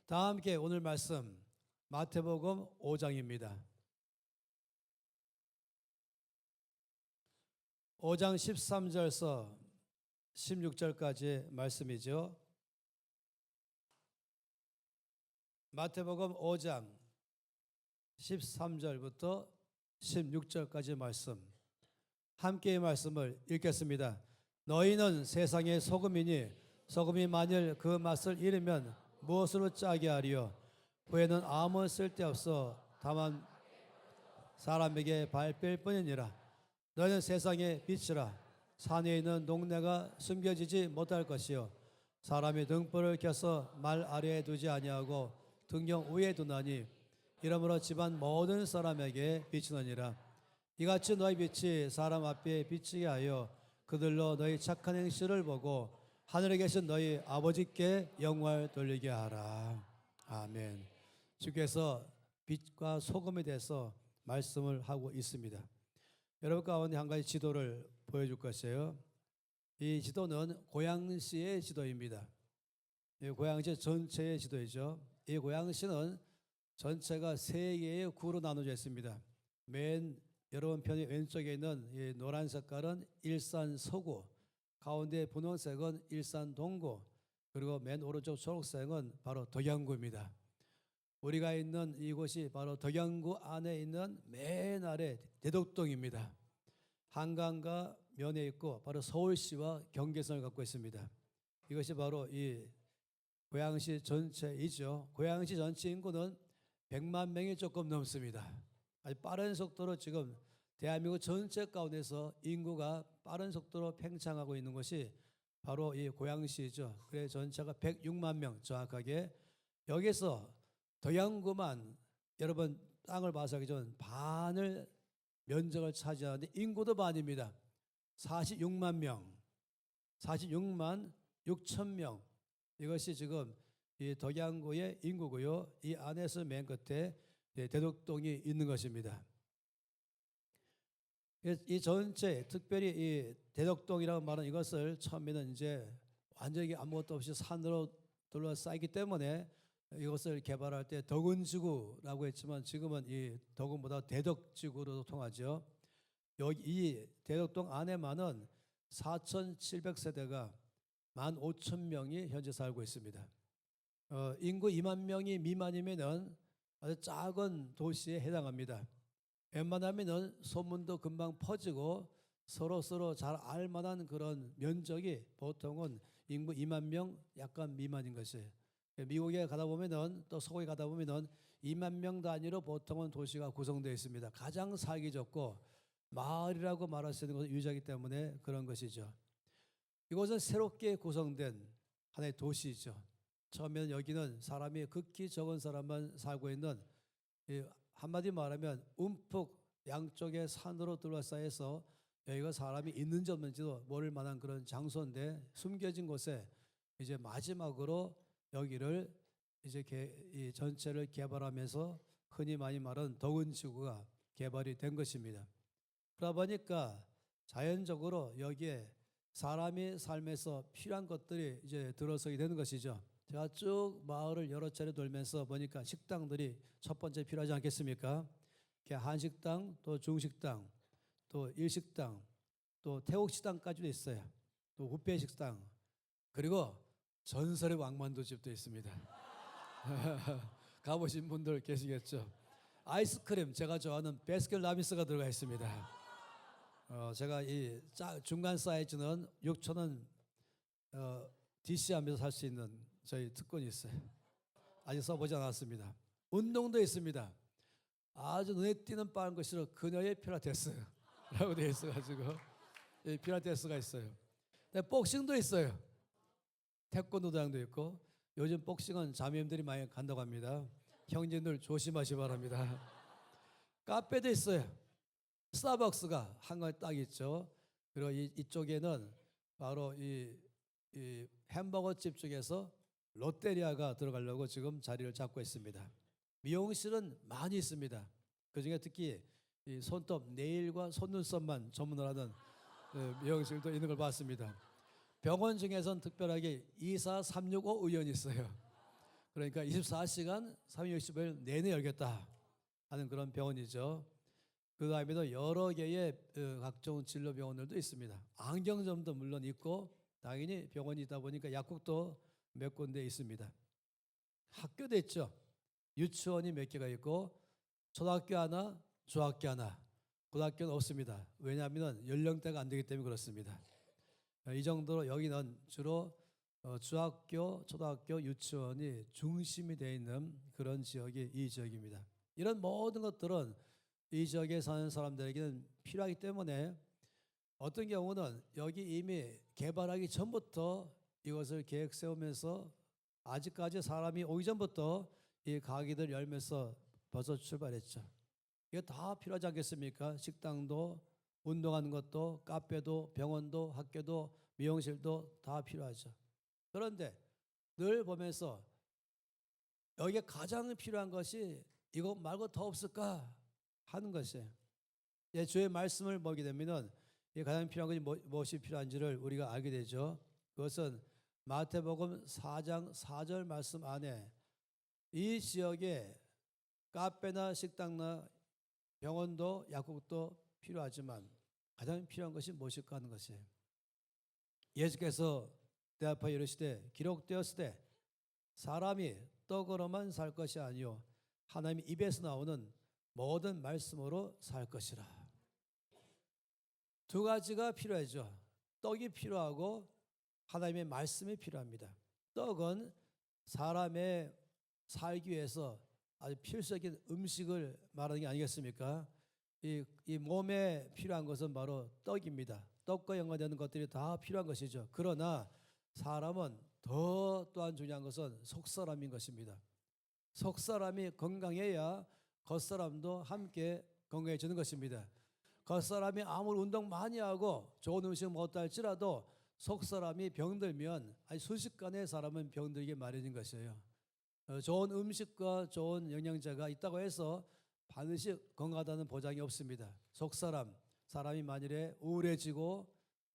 다 함께 오늘 말씀 마태복음 5장입니다. 5장 13절서 16절까지 말씀이죠. 마태복음 5장 13절부터 16절까지 말씀, 함께 이 말씀을 읽겠습니다. 너희는 세상의 소금이니 소금이 만일 그 맛을 잃으면 무엇으로 짜게 하리요? 후에는 아무 쓸데없어 다만 사람에게 밟힐 뿐이니라. 너희는 세상의 빛이라. 산에 있는 동네가 숨겨지지 못할 것이요, 사람이 등불을 켜서 말 아래에 두지 아니하고 등경 위에 두나니 이러므로 집안 모든 사람에게 비치느니라. 이같이 너희 빛이 사람 앞에 비치게 하여 그들로 너희 착한 행실을 보고 하늘에 계신 너희 아버지께 영광을 돌리게 하라. 아멘. 주께서 빛과 소금에 대해서 말씀을 하고 있습니다. 여러분 가운데 한 가지 지도를 보여줄 것이에요. 이 지도는 고양시의 지도입니다. 이 고양시 전체의 지도이죠. 이 고양시는 전체가 세 개의 구로 나눠져 있습니다. 맨 여러분 편의 왼쪽에 있는 이 노란 색깔은 일산 서구, 가운데 분홍색은 일산 동구, 그리고 맨 오른쪽 초록색은 바로 덕양구입니다. 우리가 있는 이곳이 바로 덕양구 안에 있는 맨 아래 대덕동입니다. 한강과 면에 있고 바로 서울시와 경계선을 갖고 있습니다. 이것이 바로 이 고양시 전체이죠. 고양시 전체 인구는 100만 명이 조금 넘습니다. 아주 빠른 속도로 지금 대한민국 전체 가운데서 인구가 빠른 속도로 팽창하고 있는 것이 바로 이 고양시죠. 그래서 전체가 106만 명 정확하게. 여기서 덕양구만 여러분 땅을 봐서 하기 전 반을 면적을 차지하는데 인구도 반입니다. 46만 명, 46만 6천 명. 이것이 지금 이 덕양구의 인구고요. 이 안에서 맨 끝에 대덕동이 있는 것입니다. 이 전체, 특별히 이 대덕동이라는 말은 이것을 처음에는 이제 완전히 아무것도 없이 산으로 둘러싸이기 때문에 이것을 개발할 때 덕은지구라고 했지만 지금은 이 덕은보다 대덕지구로 통하죠. 여기 이 대덕동 안에만은 4,700세대가 15,000명이 현재 살고 있습니다. 인구 2만 명이 미만이면은 아주 작은 도시에 해당합니다. 웬만하면은 소문도 금방 퍼지고 서로 잘 알만한 그런 면적이 보통은 인구 2만 명 약간 미만인 것이에요. 미국에 가다 보면은 또 서구에 가다 보면은 2만 명 단위로 보통은 도시가 구성되어 있습니다. 가장 살기 좋고 마을이라고 말할 수 있는 것은 유자이기 때문에 그런 것이죠. 이곳은 새롭게 구성된 하나의 도시이죠. 처음에는 여기는 사람이 극히 적은 사람만 살고 있는, 한마디 말하면 움푹 양쪽에 산으로 둘러싸여서 여기가 사람이 있는지 없는지도 모를 만한 그런 장소인데, 숨겨진 곳에 이제 마지막으로 여기를 이제 이 전체를 개발하면서 흔히 많이 말하는 덕은지구가 개발이 된 것입니다. 그러다 보니까 자연적으로 여기에 사람이 삶에서 필요한 것들이 이제 들어서게 되는 것이죠. 제가 쭉 마을을 여러 차례 돌면서 보니까 식당들이 첫 번째 필요하지 않겠습니까? 한식당, 또 중식당, 또 일식당, 또 태국식당까지도 있어요. 또 뷔페식당, 그리고 전설의 왕만두집도 있습니다. 가보신 분들 계시겠죠? 아이스크림, 제가 좋아하는 베스킨라빈스가 들어가 있습니다. 제가 이 중간 사이즈는 6,000원 DC하면서 살 수 있는 저희 특권이 있어요. 아직 써보지 않았습니다. 운동도 있습니다. 아주 눈에 띄는 빠른 것으로 그녀의 필라테스라고 되어 있어가지고 필라테스가 있어요. 복싱도 있어요. 태권도장도 있고, 요즘 복싱은 자매님들이 많이 간다고 합니다. 형제들 조심하시 바랍니다. 카페도 있어요. 스타벅스가 한가에 딱 있죠. 그리고 이쪽에는 바로 이 햄버거집 쪽에서 롯데리아가 들어가려고 지금 자리를 잡고 있습니다. 미용실은 많이 있습니다. 그중에 특히 이 손톱, 네일과 속눈썹만 전문을 하는 미용실도 있는 걸 봤습니다. 병원 중에서는 특별하게 24365 의원이 있어요. 그러니까 24시간 365일 내내 열겠다 하는 그런 병원이죠. 그 다음에도 여러 개의 각종 진료 병원들도 있습니다. 안경점도 물론 있고 당연히 병원이 있다 보니까 약국도 몇 군데 있습니다. 학교도 있죠. 유치원이 몇 개가 있고 초등학교 하나, 중학교 하나, 고등학교는 없습니다. 왜냐하면 연령대가 안 되기 때문에 그렇습니다. 이 정도로 여기는 주로 중학교, 초등학교, 유치원이 중심이 되어 있는 그런 지역이 이 지역입니다. 이런 모든 것들은 이 지역에 사는 사람들에게는 필요하기 때문에 어떤 경우는 여기 이미 개발하기 전부터 이것을 계획 세우면서 아직까지 사람이 오기 전부터 이 가게들 열면서 벌써 출발했죠. 이게 다 필요하지 않겠습니까? 식당도, 운동하는 것도, 카페도, 병원도, 학교도, 미용실도 다 필요하죠. 그런데 늘 보면서 여기에 가장 필요한 것이 이것 말고 더 없을까 하는 것이에요. 주의 말씀을 보게 되면은 가장 필요한 것이 무엇이 필요한지를 우리가 알게 되죠. 그것은 마태복음 4장 4절 말씀 안에 이 지역에 카페나 식당나 병원도 약국도 필요하지만 가장 필요한 것이 무엇일까 하는 것이에요. 예수께서 대답하여 이르시되 기록되었으되 사람이 떡으로만 살 것이 아니요 하나님 입에서 나오는 모든 말씀으로 살 것이라. 두 가지가 필요하죠. 떡이 필요하고 하나님의 말씀이 필요합니다. 떡은 사람의 살기 위해서 아주 필수적인 음식을 말하는 게 아니겠습니까? 이 몸에 필요한 것은 바로 떡입니다. 떡과 연관되는 것들이 다 필요한 것이죠. 그러나 사람은 또한 중요한 것은 속사람인 것입니다. 속사람이 건강해야 겉사람도 함께 건강해지는 것입니다. 겉사람이 아무리 운동 많이 하고 좋은 음식 먹었다 할지라도 속사람이 병들면 아니 순식간에 사람은 병들게 마련인 것이에요. 좋은 음식과 좋은 영양제가 있다고 해서 반드시 건강하다는 보장이 없습니다. 사람이 만일에 우울해지고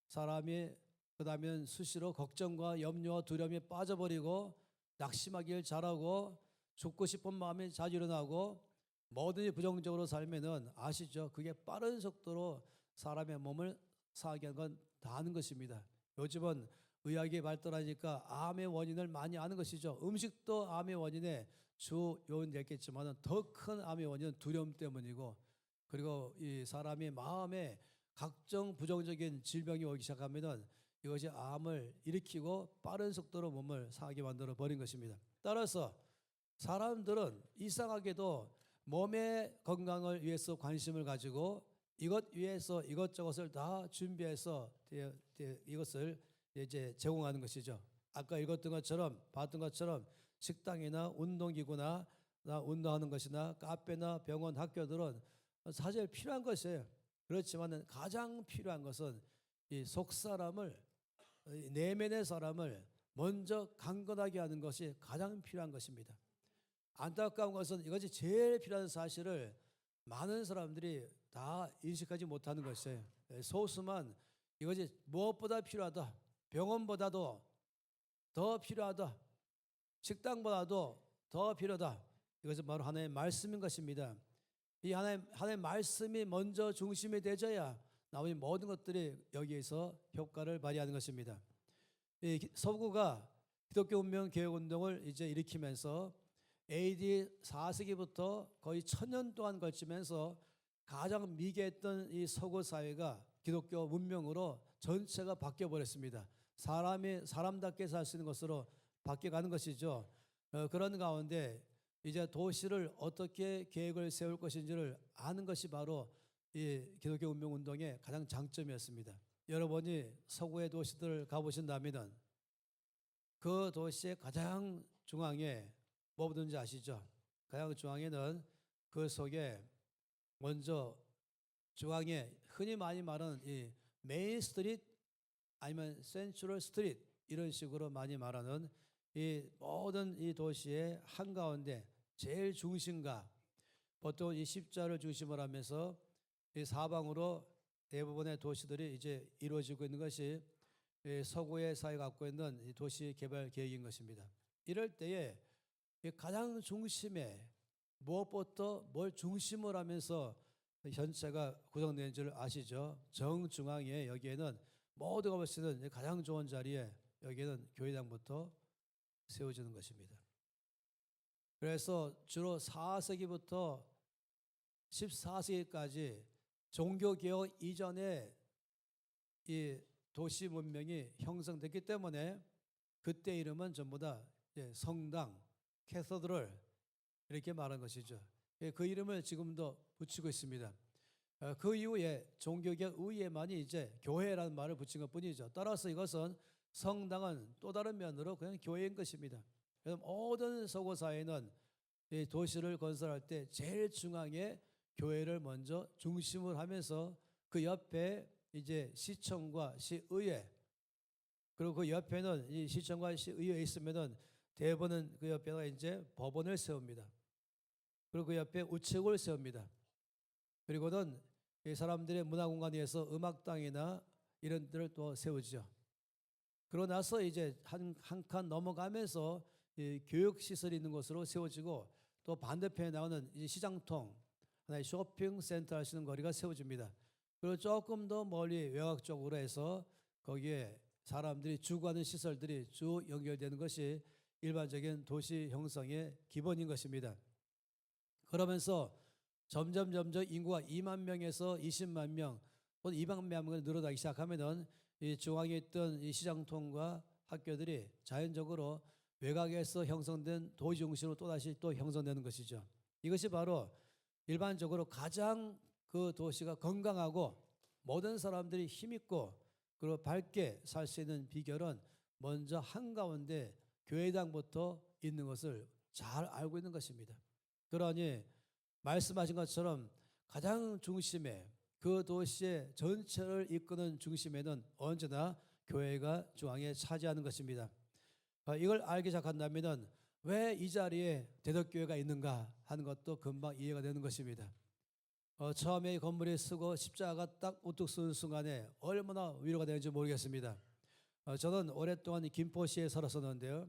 사람이 그다음에 수시로 걱정과 염려와 두려움에 빠져버리고 낙심하기를 잘하고 죽고 싶은 마음이 자주 일어나고 뭐든지 부정적으로 살면은 아시죠? 그게 빠른 속도로 사람의 몸을 상하게 하는 건 다 아는 것입니다. 요즘은 의학이 발달하니까 암의 원인을 많이 아는 것이죠. 음식도 암의 원인의 주 요인이 됐겠지만 더 큰 암의 원인은 두려움 때문이고 그리고 이 사람의 마음에 각종 부정적인 질병이 오기 시작하면은 이것이 암을 일으키고 빠른 속도로 몸을 상하게 만들어 버린 것입니다. 따라서 사람들은 이상하게도 몸의 건강을 위해서 관심을 가지고 이것 위해서 이것저것을 다 준비해서 이것을 이제 제공하는 것이죠. 아까 읽었던 것처럼 봤던 것처럼 식당이나 운동기구나 운동하는 것이나 카페나 병원 학교들은 사실 필요한 것이에요. 그렇지만 가장 필요한 것은 이 속사람을 내면의 사람을 먼저 강건하게 하는 것이 가장 필요한 것입니다. 안타까운 것은 이것이 제일 필요한 사실을 많은 사람들이 다 인식하지 못하는 것이에요. 소수만 이것이 무엇보다 필요하다. 병원보다도 더 필요하다. 식당보다도 더 필요하다. 이것은 바로 하나님의 말씀인 것입니다. 이 하나님의 말씀이 먼저 중심이 되져야 나머지 모든 것들이 여기에서 효과를 발휘하는 것입니다. 이 서구가 기독교 운명 개혁 운동을 이제 일으키면서 AD 4세기부터 거의 1000년 동안 걸치면서 가장 미개했던 이 서구 사회가 기독교 문명으로 전체가 바뀌어 버렸습니다. 사람이 사람답게 살 수 있는 것으로 바뀌어가는 것이죠. 그런 가운데 이제 도시를 어떻게 계획을 세울 것인지를 아는 것이 바로 이 기독교 운명 운동의 가장 장점이었습니다. 여러분이 서구의 도시들을 가보신다면 그 도시의 가장 중앙에 뭐든지 아시죠? 가장 중앙에는 그 속에 먼저 중앙에 흔히 많이 말하는 이 메인 스트리트 아니면 센트럴 스트리트 이런 식으로 많이 말하는 이 모든 이 도시의 한가운데 제일 중심가 보통 이 십자를 중심으로 하면서 이 사방으로 대부분의 도시들이 이제 이루어지고 있는 것이 서구의 사회가 갖고 있는 이 도시 개발 계획인 것입니다. 이럴 때에 이 가장 중심에 무엇보다 뭘 중심으로 하면서 전체가 구성된 줄 아시죠? 정중앙에 여기에는 모두가 볼 수 있는 가장 좋은 자리에 여기에는 교회당부터 세워지는 것입니다. 그래서 주로 4세기부터 14세기까지 종교개혁 이전에 이 도시 문명이 형성됐기 때문에 그때 이름은 전부 다 성당, 캐서드럴 이렇게 말한 것이죠. 그 이름을 지금도 붙이고 있습니다. 그 이후에 종교개혁 이후에만이 이제 교회라는 말을 붙인 것뿐이죠. 따라서 이것은 성당은 또 다른 면으로 그냥 교회인 것입니다. 그래서 모든 서구 사회는 이 도시를 건설할 때 제일 중앙에 교회를 먼저 중심으로 하면서 그 옆에 이제 시청과 시의회, 그리고 그 옆에는 이 시청과 시의회 있으면은 대부분은 그 옆에가 이제 법원을 세웁니다. 그리고 그 옆에 우체국을 세웁니다. 그리고는 이 사람들의 문화공간에 의해서 음악당이나 이런 데를 또 세우죠. 그러고 나서 이제 한 칸 넘어가면서 이 교육시설이 있는 곳으로 세워지고, 또 반대편에 나오는 이 시장통, 하나의 쇼핑센터 하시는 거리가 세워집니다. 그리고 조금 더 멀리 외곽 쪽으로 해서 거기에 사람들이 주거하는 시설들이 쭉 연결되는 것이 일반적인 도시 형성의 기본인 것입니다. 그러면서 점점 인구가 2만 명에서 20만 명, 또는 200만 명으로 늘어나기 시작하면은 이 중앙에 있던 이 시장통과 학교들이 자연적으로 외곽에서 형성된 도시 중심으로 또다시 또 형성되는 것이죠. 이것이 바로 일반적으로 가장 그 도시가 건강하고 모든 사람들이 힘있고 그리고 밝게 살 수 있는 비결은 먼저 한가운데 교회당부터 있는 것을 잘 알고 있는 것입니다. 그러니 말씀하신 것처럼 가장 중심에 그 도시의 전체를 이끄는 중심에는 언제나 교회가 중앙에 차지하는 것입니다. 이걸 알기 시작한다면 왜 이 자리에 대덕교회가 있는가 하는 것도 금방 이해가 되는 것입니다. 처음에 이 건물이 쓰고 십자가가 딱 우뚝 서는 순간에 얼마나 위로가 되는지 모르겠습니다. 저는 오랫동안 김포시에 살았었는데요.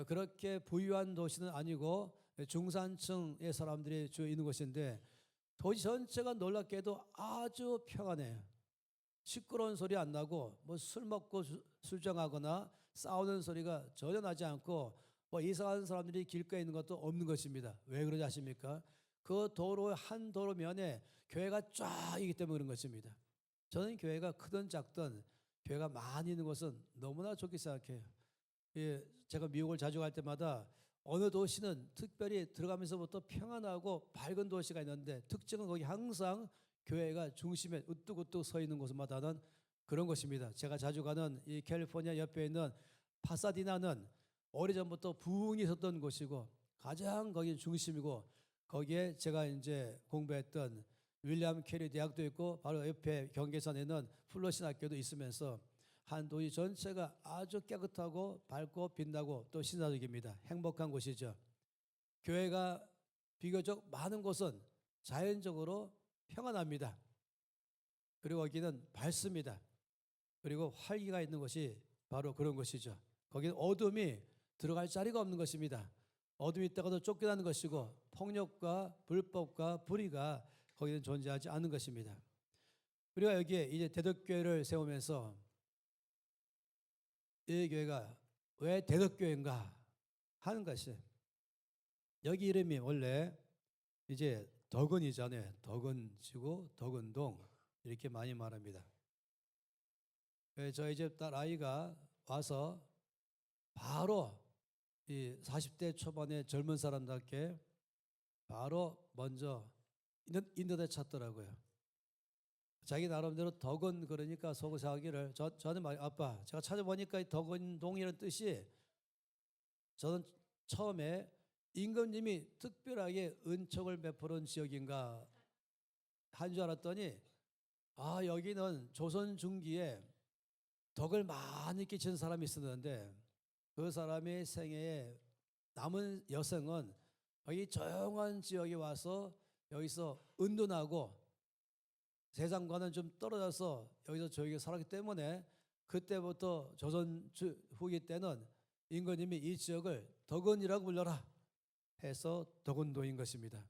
그렇게 부유한 도시는 아니고 중산층의 사람들이 주로 있는 곳인데 도시 전체가 놀랍게도 아주 평안해요. 시끄러운 소리 안 나고 뭐 술 먹고 술정하거나 싸우는 소리가 전혀 나지 않고 뭐 이상한 사람들이 길가에 있는 것도 없는 것입니다. 왜 그러지 아십니까? 그 도로 한 도로면에 교회가 쫙 있기 때문에 그런 것입니다. 저는 교회가 크든 작든 교회가 많이 있는 곳은 너무나 좋게 생각해요. 제가 미국을 자주 갈 때마다 어느 도시는 특별히 들어가면서부터 평안하고 밝은 도시가 있는데 특징은 거기 항상 교회가 중심에 우뚝우뚝 서 있는 곳마다는 그런 것입니다. 제가 자주 가는 이 캘리포니아 옆에 있는 파사디나는 오래전부터 부흥이 있었던 곳이고 가장 거기 중심이고 거기에 제가 이제 공부했던 윌리엄 캐리 대학도 있고 바로 옆에 경계선에는 플러신 학교도 있으면서 한 도시 전체가 아주 깨끗하고 밝고 빛나고 또 신사적입니다. 행복한 곳이죠. 교회가 비교적 많은 곳은 자연적으로 평안합니다. 그리고 거기는 밝습니다. 그리고 활기가 있는 것이 바로 그런 것이죠. 거기는 어둠이 들어갈 자리가 없는 것입니다. 어둠이 있다가도 쫓겨나는 것이고 폭력과 불법과 불의가 거기는 존재하지 않는 것입니다. 우리가 여기에 이제 대덕교회를 세우면서 이 교회가 왜 대덕교회인가 하는 것이, 여기 이름이 원래 이제 덕은이잖아요. 덕은지구, 덕은동 이렇게 많이 말합니다. 저희 집 딸 아이가 와서 바로 이 40대 초반의 젊은 사람답게 바로 먼저 인터넷 찾더라고요. 자기 나름대로 덕은 그러니까 속으로 생각하기를 저는 말 아빠 제가 찾아보니까 이 덕은동이라는 뜻이 저는 처음에 임금님이 특별하게 은총을 베푸는 지역인가 한 줄 알았더니 여기는 조선 중기에 덕을 많이 끼친 사람이 있었는데 그 사람의 생애에 남은 여성은 여기 조용한 지역에 와서 여기서 은둔하고 세상과는 좀 떨어져서 여기서 조용히 살았기 때문에 그때부터 조선 후기 때는 임금님이 이 지역을 덕은이라고 불러라. 해서 덕은동인 것입니다.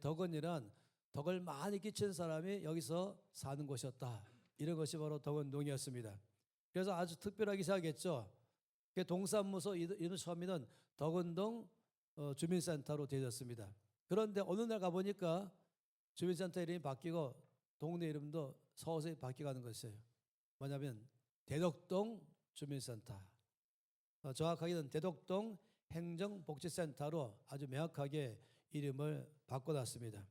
덕은이란 덕을 많이 끼친 사람이 여기서 사는 곳이었다. 이런 것이 바로 덕은동이었습니다. 그래서 아주 특별하게 생각했죠. 동사무소 이름 처음에는 덕은동 주민센터로 되어졌습니다. 그런데 어느 날 가보니까 주민센터 이름이 바뀌고 동네 이름도 서서히 바뀌어가는 것이에요. 뭐냐면 대덕동 주민센터, 정확하게는 대덕동 행정복지센터로 아주 명확하게 이름을 바꿔놨습니다.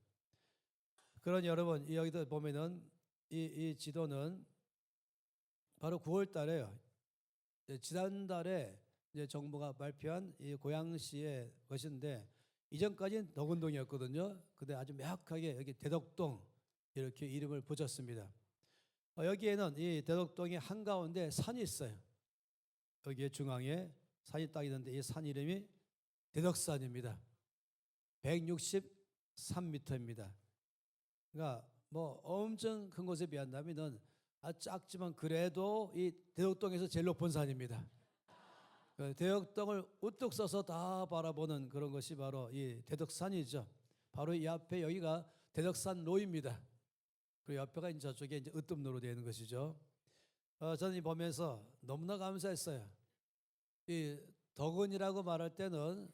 그러니 여러분 여기도 보면은 이 지도는 바로 9월 달에요. 지난달에 이제 정부가 발표한 이 고양시의 것인데 이전까지는 덕은동이었거든요. 근데 아주 명확하게 여기 대덕동 이렇게 이름을 붙였습니다. 여기에는 이 대덕동의 한가운데 산이 있어요. 여기에 중앙에 산이 딱 있는데 이 산 이름이 대덕산입니다. 163m입니다. 그러니까 뭐 엄청 큰 곳에 비한다면은 작지만 그래도 이 대덕동에서 제일 높은 산입니다. 대덕동을 우뚝 서서 다 바라보는 그런 것이 바로 이 대덕산이죠. 바로 이 앞에 여기가 대덕산로입니다. 그리고 옆에가 이제 저쪽에 이제 으뜸로로 되어 있는 것이죠. 저는 이 보면서 너무나 감사했어요. 이 덕은이라고 말할 때는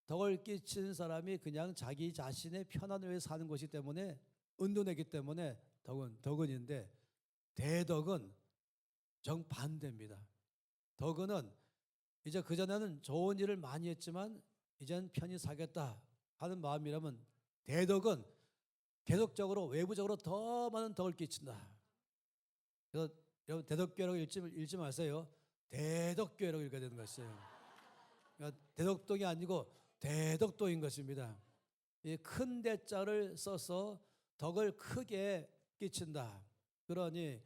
덕을 끼친 사람이 그냥 자기 자신의 편안을 위해 사는 것이기 때문에 은둔했기 때문에 덕은인데 대덕은 정반대입니다. 덕은은 이제 그전에는 좋은 일을 많이 했지만 이젠 편히 살겠다 하는 마음이라면 대덕은 계속적으로 외부적으로 더 많은 덕을 끼친다. 그래서 여러분 대덕교회라고 읽지 마세요. 대덕교회라고 읽어야 되는 것이에요. 그러니까 대덕동이 아니고 대덕동인 것입니다. 이 큰 대자를 써서 덕을 크게 끼친다. 그러니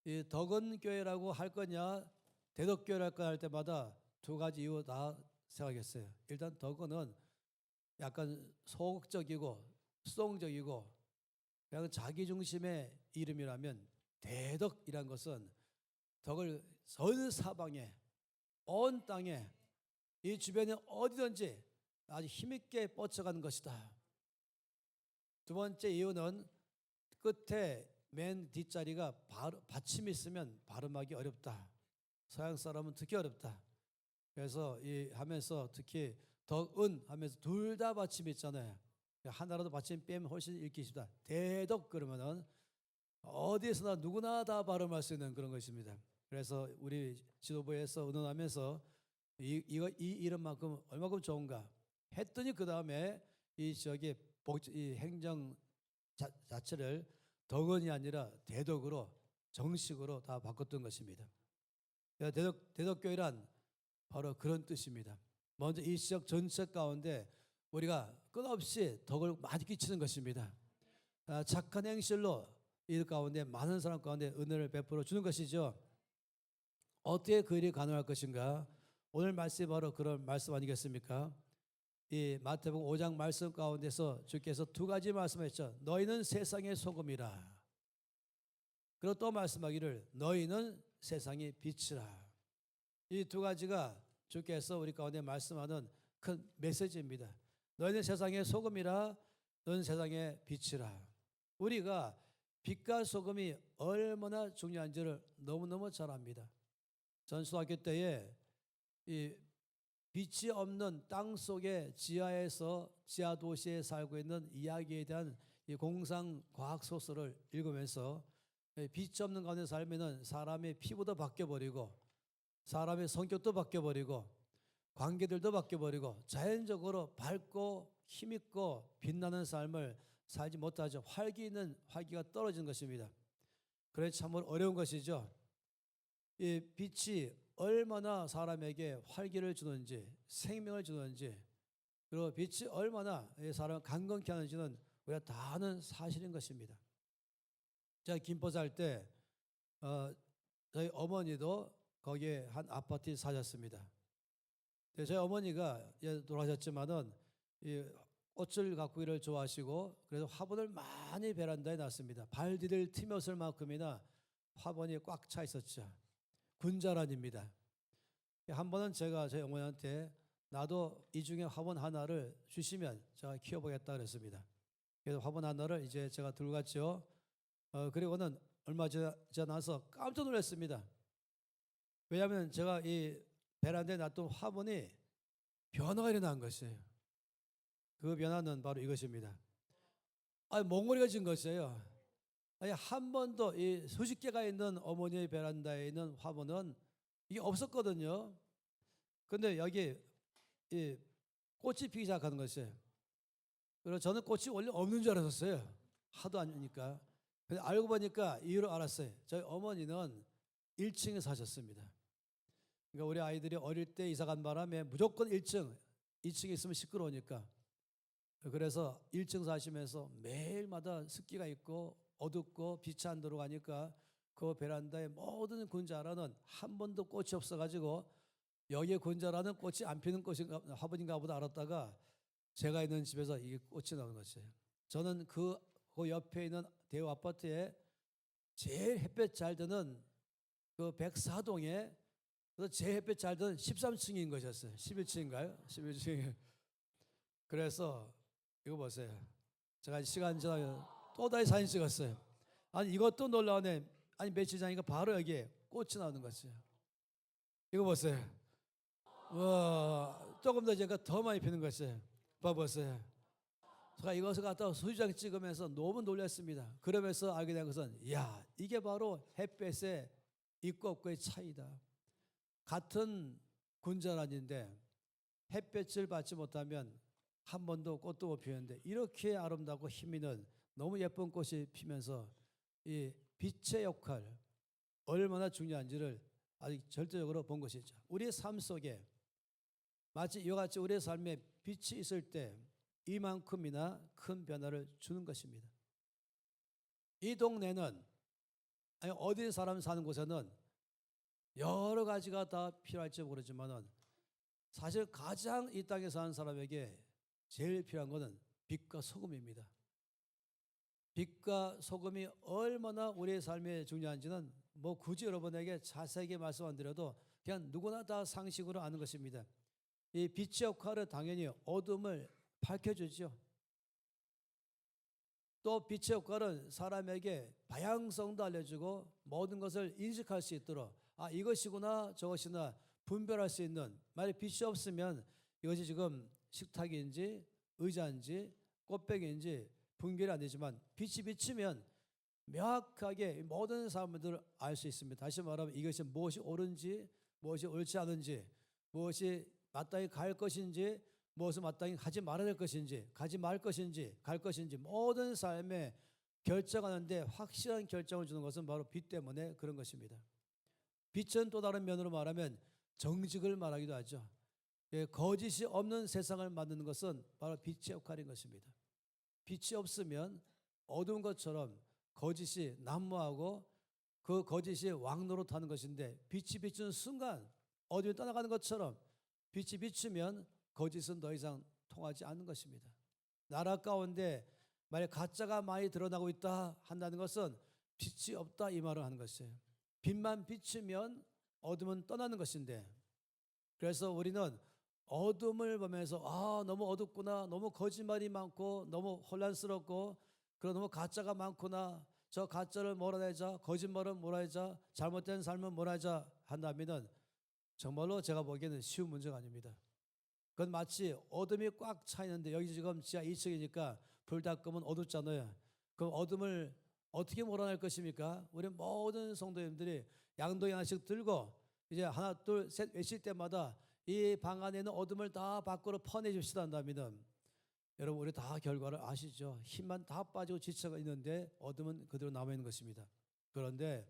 이 덕은교회라고 할 거냐 대덕교회를 할 거냐 할 때마다 두 가지 이유 다 생각했어요. 일단 덕은은 약간 소극적이고 수동적이고 그냥 자기 중심의 이름이라면 대덕이란 것은 덕을 전 사방에 온 땅에 이 주변에 어디든지 아주 힘있게 뻗쳐가는 것이다. 두 번째 이유는 끝에 맨 뒷자리가 받침이 있으면 발음하기 어렵다. 서양 사람은 특히 어렵다. 그래서 이 하면서 특히 덕은 하면서 둘 다 받침이 있잖아요. 하나라도 받침 빼면 훨씬 읽기 쉽다. 대덕 그러면은 어디에서나 누구나 다 발음할 수 있는 그런 것입니다. 그래서 우리 지도부에서 의논하면서 이 이름만큼 얼마큼 좋은가 했더니 그 다음에 이 행정 자체를 덕은이 아니라 대덕으로 정식으로 다 바꿨던 것입니다. 대덕교회란 바로 그런 뜻입니다. 먼저 이 지역 전체 가운데 우리가 끝없이 덕을 많이 끼치는 것입니다. 착한 행실로 이 가운데 많은 사람 가운데 은혜를 베풀어 주는 것이죠. 어떻게 그 일이 가능할 것인가? 오늘 말씀이 바로 그런 말씀 아니겠습니까? 이 마태복음 5장 말씀 가운데서 주께서 두 가지 말씀하셨죠. 너희는 세상의 소금이라. 그리고 또 말씀하기를 너희는 세상의 빛이라. 이 두 가지가 주께서 우리 가운데 말씀하는 큰 메시지입니다. 너희는 세상의 소금이라. 너희는 세상의 빛이라. 우리가 빛과 소금이 얼마나 중요한지를 너무너무 잘 압니다. 전 수학교 때에 이 빛이 없는 땅 속의 지하 도시에 살고 있는 이야기에 대한 이 공상 과학 소설을 읽으면서 빛이 없는 가운데 살면은 사람의 피부도 바뀌어버리고 사람의 성격도 바뀌어버리고 관계들도 바뀌어버리고 자연적으로 밝고 힘있고 빛나는 삶을 살지 못하죠. 활기가 떨어지는 것입니다. 그래 참으로 어려운 것이죠. 이 빛이 얼마나 사람에게 활기를 주는지 생명을 주는지 그리고 빛이 얼마나 사람을 강건케 하는지는 우리가 다 아는 사실인 것입니다. 제가 김포 살 때 저희 어머니도 거기에 한 아파트에 사셨습니다. 저희 어머니가 돌아가셨지만은 이 꽃을 가꾸기를 좋아하시고 그래서 화분을 많이 베란다에 놨습니다. 발 디딜 틈이 없을 만큼이나 화분이 꽉 차 있었죠. 군자란입니다. 한 번은 제가 저희 어머니한테 나도 이 중에 화분 하나를 주시면 제가 키워보겠다 그랬습니다. 그래서 화분 하나를 이제 제가 들고 갔죠. 그리고는 얼마 지나서 깜짝 놀랐습니다. 왜냐하면 제가 이 베란다에 놨던 화분이 변화가 일어난 것이에요. 그 변화는 바로 이것입니다. 몽골이가 진 것이에요. 한 번도 이 수십 개가 있는 어머니의 베란다에 있는 화분은 이게 없었거든요. 근데 여기 이 꽃이 피기 시작하는 것이에요. 그래서 저는 꽃이 원래 없는 줄 알았었어요. 하도 안 주니까. 근데 알고 보니까 이유를 알았어요. 저희 어머니는 1층에 사셨습니다. 그러니까 우리 아이들이 어릴 때 이사 간 바람에 무조건 1층, 2층에 있으면 시끄러우니까. 그래서 1층 사시면서 매일마다 습기가 있고 어둡고 빛이 안 들어가니까 그 베란다에 모든 군자라는 한 번도 꽃이 없어가지고 여기에 군자라는 꽃이 안 피는 꽃인가 화분인가 보다 알았다가 제가 있는 집에서 이게 꽃이 나온 것이에요. 저는 그 옆에 있는 대우 아파트에 제일 햇볕 잘 드는 그 104동에 제일 햇볕 잘 드는 13층인 것이었어요. 11층인가요? 11층. 그래서 이거 보세요. 제가 시간 지나면 또 다시 사진 찍었어요. 아니 이것도 놀라우네. 아니 며칠 전이니까 바로 여기에 꽃이 나오는 것이에요. 이거 보세요. 와, 조금 더 제가 더 많이 피는 것이에요. 봐보세요. 제가 이것을 갖다가 수장 찍으면서 너무 놀랐습니다. 그러면서 알게 된 것은 이야, 이게 바로 햇볕의 있고 없고의 차이다. 같은 군자란인데 햇볕을 받지 못하면 한 번도 꽃도 못 피우는데 이렇게 아름답고 힘있는 너무 예쁜 꽃이 피면서 이 빛의 역할 얼마나 중요한지를 아주 절대적으로 본 것이죠. 우리의 삶 속에 마치 이와 같이 우리의 삶에 빛이 있을 때 이만큼이나 큰 변화를 주는 것입니다. 이 동네는 아니 어디 사람 사는 곳에는 여러 가지가 다 필요할지 모르지만은 사실 가장 이 땅에 사는 사람에게 제일 필요한 것은 빛과 소금입니다. 빛과 소금이 얼마나 우리의 삶에 중요한지는 뭐 굳이 여러분에게 자세하게 말씀 안 드려도 그냥 누구나 다 상식으로 아는 것입니다. 이 빛의 역할은 당연히 어둠을 밝혀주죠. 또 빛의 역할은 사람에게 방향성도 알려주고 모든 것을 인식할 수 있도록 이것이구나 저것이나 분별할 수 있는, 만약 빛이 없으면 이것이 지금 식탁인지 의자인지 꽃배기인지 분별이 안 되지만 빛이 비치면 명확하게 모든 사람들을 알 수 있습니다. 다시 말하면 이것이 무엇이 옳은지 무엇이 옳지 않은지, 무엇이 마땅히 갈 것인지 무엇을 마땅히 하지 말아야 될 것인지, 가지 말 것인지 갈 것인지 모든 삶에 결정하는데 확실한 결정을 주는 것은 바로 빛 때문에 그런 것입니다. 빛은 또 다른 면으로 말하면 정직을 말하기도 하죠. 거짓이 없는 세상을 만드는 것은 바로 빛의 역할인 것입니다. 빛이 없으면 어두운 것처럼 거짓이 난무하고 그 거짓이 왕노릇하는 것인데 빛이 비추는 순간 어둠이 떠나가는 것처럼 빛이 비추면 거짓은 더 이상 통하지 않는 것입니다. 나라 가운데 만약 가짜가 많이 드러나고 있다 한다는 것은 빛이 없다 이 말을 하는 것이에요. 빛만 비추면 어둠은 떠나는 것인데, 그래서 우리는 어둠을 보면서 너무 어둡구나, 너무 거짓말이 많고 너무 혼란스럽고 그리고 너무 가짜가 많구나, 저 가짜를 몰아내자, 거짓말은 몰아내자, 잘못된 삶은 몰아내자 한다면 정말로 제가 보기에는 쉬운 문제가 아닙니다. 그건 마치 어둠이 꽉 차 있는데 여기 지금 지하 2층이니까 불 다 끄면 어둡잖아요. 그럼 어둠을 어떻게 몰아낼 것입니까? 우리 모든 성도님들이 양동이 하나씩 들고 이제 하나 둘 셋 외칠 때마다 이 방 안에 있는 어둠을 다 밖으로 퍼내줍시다 한다면 여러분 우리 다 결과를 아시죠? 힘만 다 빠지고 지쳐가 있는데 어둠은 그대로 남아있는 것입니다. 그런데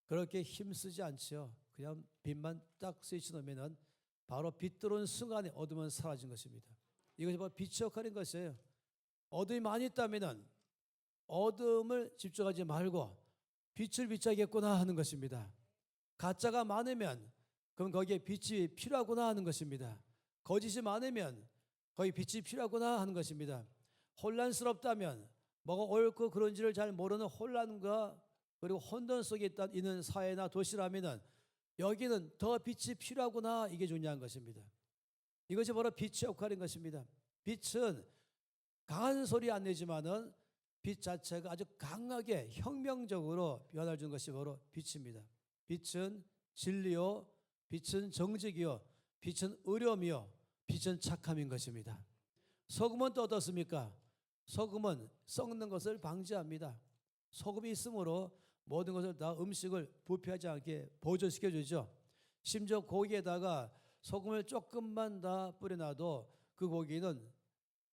그렇게 힘쓰지 않죠. 그냥 빛만 딱 스위치 놓으면 바로 빛 들어오는 순간에 어둠은 사라진 것입니다. 이것이 바로 빛의 역할인 것이에요. 어둠이 많이 있다면 어둠을 집중하지 말고 빛을 비춰야겠구나 하는 것입니다. 가짜가 많으면 그럼 거기에 빛이 필요하구나 하는 것입니다. 거짓이 많으면 거기 빛이 필요하구나 하는 것입니다. 혼란스럽다면 뭐가 옳고 그런지를 잘 모르는 혼란과 그리고 혼돈 속에 있는 사회나 도시라면 여기는 더 빛이 필요하구나, 이게 중요한 것입니다. 이것이 바로 빛의 역할인 것입니다. 빛은 강한 소리 안 내지만은 빛 자체가 아주 강하게 혁명적으로 변화를 주는 것이 바로 빛입니다. 빛은 진리요, 빛은 정직이요, 빛은 의로움이요, 빛은 착함인 것입니다. 소금은 또 어떻습니까? 소금은 썩는 것을 방지합니다. 소금이 있으므로 모든 것을 다 음식을 부패하지 않게 보존시켜 주죠. 심지어 고기에다가 소금을 조금만 다 뿌려놔도 그 고기는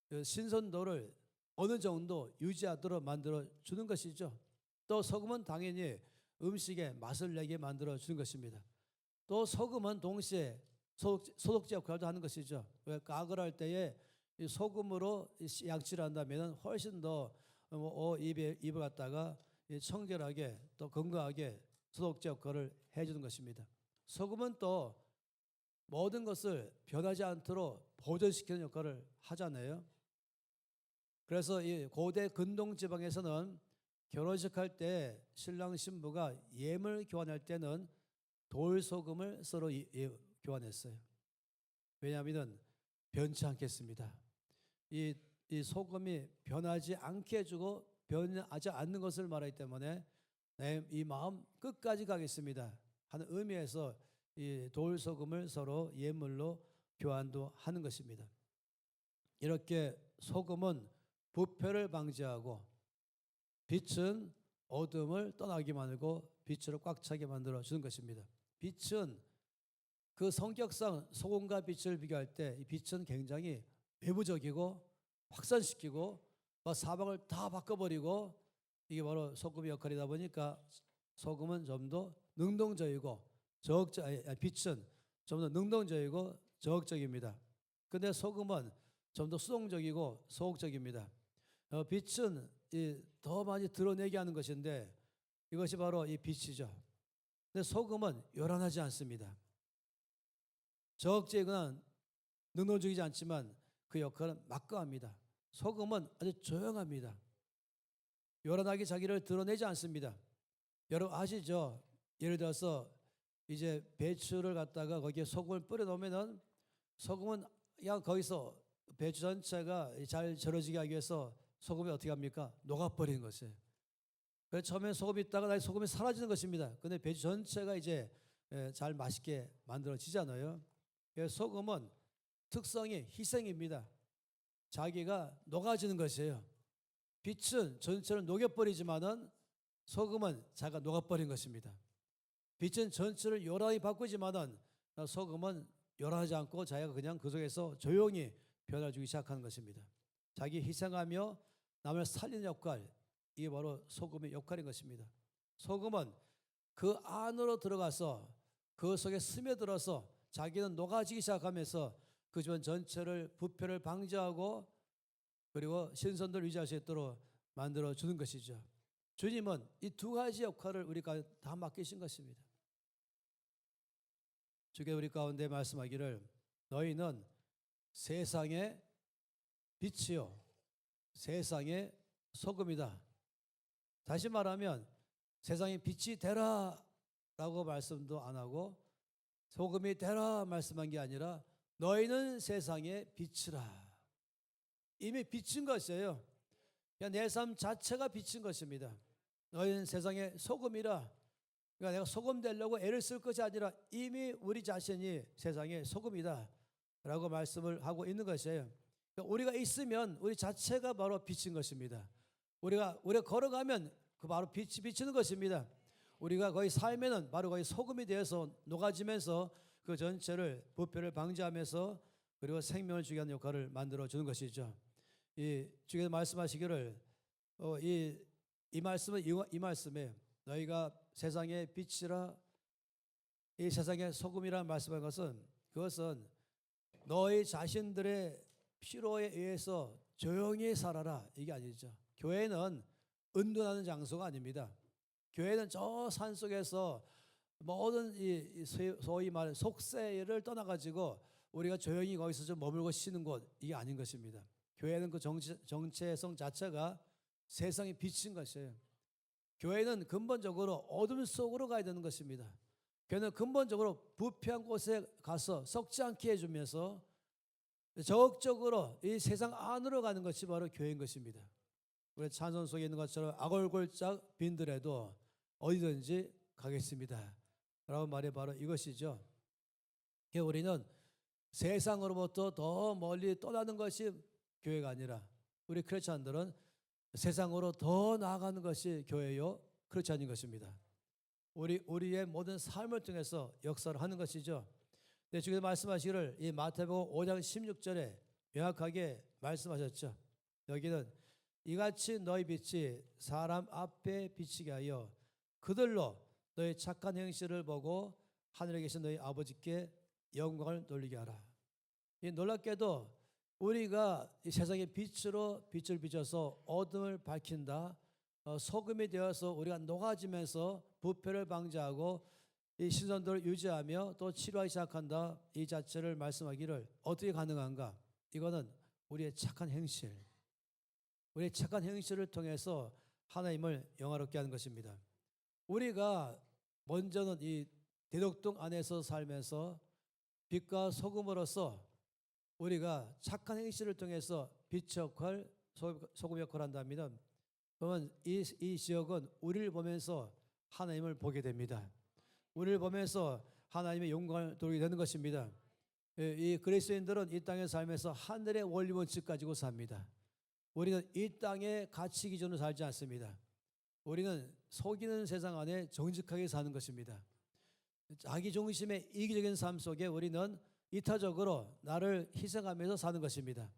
그 신선도를 어느 정도 유지하도록 만들어 주는 것이죠. 또 소금은 당연히 음식에 맛을 내게 만들어 주는 것입니다. 또 소금은 동시에 소독제 역할도 하는 것이죠. 왜 가글 할 때에 이 소금으로 양치를 한다면 훨씬 더 입을 갖다가 청결하게 또 건강하게 소독제 역할을 해주는 것입니다. 소금은 또 모든 것을 변하지 않도록 보존시키는 역할을 하잖아요. 그래서 이 고대 근동 지방에서는 결혼식 할 때 신랑 신부가 예물 교환할 때는 돌 소금을 서로 교환했어요. 왜냐하면 변치 않겠습니다. 이 소금이 변하지 않게 해주고 변하지 않는 것을 말하기 때문에 이 마음 끝까지 가겠습니다 하는 의미에서 이 돌 소금을 서로 예물로 교환도 하는 것입니다. 이렇게 소금은 부패를 방지하고 빛은 어둠을 떠나게 만들고 빛으로 꽉 차게 만들어 주는 것입니다. 빛은 그 성격상 소금과 빛을 비교할 때 이 빛은 굉장히 외부적이고 확산시키고 사방을 다 바꿔버리고 이게 바로 소금의 역할이다 보니까 소금은 좀 더 능동적이고 빛은 좀 더 능동적이고 적극적입니다. 근데 소금은 좀 더 수동적이고 소극적입니다. 빛은 더 많이 드러내게 하는 것인데 이것이 바로 이 빛이죠. 근데 소금은 요란하지 않습니다. 적극적이거나 능동적이지 않지만 그 역할은 막강합니다. 소금은 아주 조용합니다. 요란하게 자기를 드러내지 않습니다. 여러분 아시죠? 예를 들어서 이제 배추를 갖다가 거기에 소금을 뿌려 놓으면은 소금은 그냥 거기서 배추 전체가 잘 절여지게 하기 위해서 소금이 어떻게 합니까? 녹아버리는 것이에요. 그래서 처음에 소금이 있다가 나중에 소금이 사라지는 것입니다. 근데 배추 전체가 이제 잘 맛있게 만들어지잖아요. 그래서 소금은 특성이 희생입니다. 자기가 녹아지는 것이에요. 빛은 전체를 녹여버리지만은 소금은 자기가 녹아버린 것입니다. 빛은 전체를 요란히 바꾸지만은 소금은 요란하지 않고 자기가 그냥 그 속에서 조용히 변화주기 시작하는 것입니다. 자기 희생하며 남을 살리는 역할, 이게 바로 소금의 역할인 것입니다. 소금은 그 안으로 들어가서 그 속에 스며들어서 자기는 녹아지기 시작하면서 그 주변 전체를 부패를 방지하고 그리고 신선도를 유지할 수 있도록 만들어 주는 것이죠. 주님은 이 두 가지 역할을 우리가 다 맡기신 것입니다. 주께 우리 가운데 말씀하기를 너희는 세상의 빛이요 세상의 소금이다. 다시 말하면 세상에 빛이 되라 라고 말씀도 안 하고 소금이 되라 말씀한 게 아니라 너희는 세상의 빛이라. 이미 비친 것이에요. 그냥 내 삶 자체가 비친 것입니다. 너희는 세상의 소금이라. 그러니까 내가 소금 되려고 애를 쓸 것이 아니라 이미 우리 자신이 세상의 소금이다 라고 말씀을 하고 있는 것이에요. 그러니까 우리가 있으면 우리 자체가 바로 비친 것입니다. 우리가 걸어가면 그 바로 빛이 비치는 것입니다. 우리가 거의 살면은 바로 거의 소금이 되어서 녹아지면서 그 전체를 부패를 방지하면서 그리고 생명을 주게 하는 역할을 만들어 주는 것이죠. 이 주께서 말씀하시기를 이 말씀은 이 말씀에 너희가 세상의 빛이라 이 세상의 소금이라 말씀한 것은 그것은 너희 자신들의 필요에 의해서 조용히 살아라 이게 아니죠. 교회는 은둔하는 장소가 아닙니다. 교회는 저 산속에서 모든 이 소위 말하는 속세를 떠나가지고 우리가 조용히 거기서 좀 머물고 쉬는 곳 이게 아닌 것입니다. 교회는 그 정체성 자체가 세상에 비친 것이에요. 교회는 근본적으로 어둠 속으로 가야 되는 것입니다. 교회는 근본적으로 부패한 곳에 가서 썩지 않게 해주면서 적극적으로 이 세상 안으로 가는 것이 바로 교회인 것입니다. 우리 찬송 속에 있는 것처럼 아골골짝 빈들에도 어디든지 가겠습니다 라고 말이 바로 이것이죠. 우리는 세상으로부터 더 멀리 떠나는 것이 교회가 아니라 우리 크리스찬들은 세상으로 더 나아가는 것이 교회요 크리스찬인 것입니다. 우리의 모든 삶을 통해서 역사를 하는 것이죠. 네, 주께서 말씀하시기를 이 마태복음 5장 16절에 명확하게 말씀하셨죠. 여기는 이같이 너희 빛이 사람 앞에 비치게 하여 그들로 너희 착한 행실을 보고 하늘에 계신 너희 아버지께 영광을 돌리게 하라. 이 놀랍게도 우리가 이 세상의 빛으로 빛을 비춰서 어둠을 밝힌다. 소금이 되어서 우리가 녹아지면서 부패를 방지하고 이 신선도를 유지하며 또 치료하기 시작한다. 이 자체를 말씀하기를 어떻게 가능한가? 이거는 우리의 착한 행실, 우리의 착한 행실을 통해서 하나님을 영화롭게 하는 것입니다. 우리가 먼저는 이 대덕동 안에서 살면서 빛과 소금으로서 우리가 착한 행실을 통해서 빛 역할, 소금 역할을 한다면 그러면 이 지역은 우리를 보면서 하나님을 보게 됩니다. 우리를 보면서 하나님의 영광을 돌리게 되는 것입니다. 이 그리스도인들은 이 땅에 살면서 하늘의 원리 원칙 가지고 삽니다. 우리는 이 땅의 가치 기준으로 살지 않습니다. 우리는 속이는 세상 안에 정직하게 사는 것입니다. 자기 중심의 이기적인 삶 속에 우리는 이타적으로 나를 희생하면서 사는 것입니다.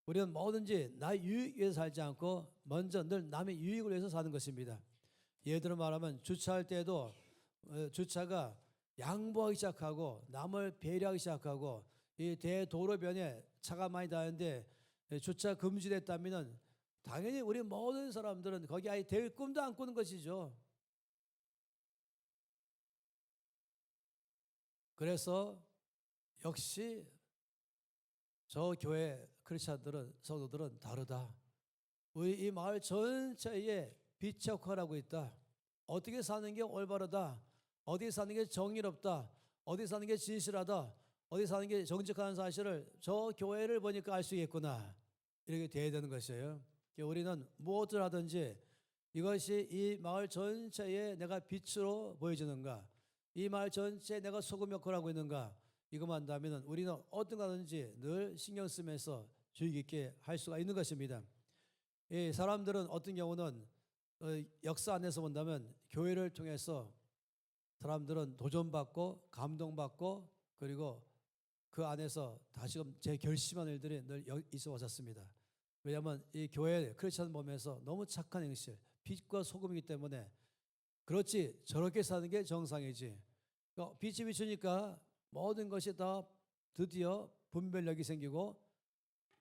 우리는 뭐든지 나의 유익 위해서 살지 않고 먼저 늘 남의 유익을 위해서 사는 것입니다. 예를 들어 말하면 주차할 때도 주차가 양보하기 시작하고 남을 배려하기 시작하고 이 대도로변에 차가 많이 다니는데 주차 금지됐다면 당연히 우리 모든 사람들은 거기 아예 될 꿈도 안 꾸는 것이죠. 그래서 역시 저 교회 크리스찬들은 성도들은 다르다. 우리 이 마을 전체에 빛 역할을 하고 있다. 어떻게 사는 게 올바르다. 어디 사는 게 정의롭다. 어디 사는 게 진실하다. 어디 사는 게 정직한 사실을 저 교회를 보니까 알 수 있겠구나. 이렇게 돼야 되는 것이에요. 우리는 무엇을 하든지 이것이 이 마을 전체에 내가 빛으로 보여지는가, 이 마을 전체에 내가 소금 역할을 하고 있는가, 이것만 한다면 우리는 어떤 거든지 늘 신경 쓰면서 주의 깊게 할 수가 있는 것입니다. 이 사람들은 어떤 경우는 역사 안에서 본다면 교회를 통해서 사람들은 도전받고 감동받고 그리고 그 안에서 다시금 재결심한 일들이 늘 있어 왔었습니다. 왜냐하면 이 교회 크리스천 몸에서 너무 착한 행실, 빛과 소금이기 때문에 그렇지 저렇게 사는 게 정상이지. 그러니까 빛이 비추니까 모든 것이 다 드디어 분별력이 생기고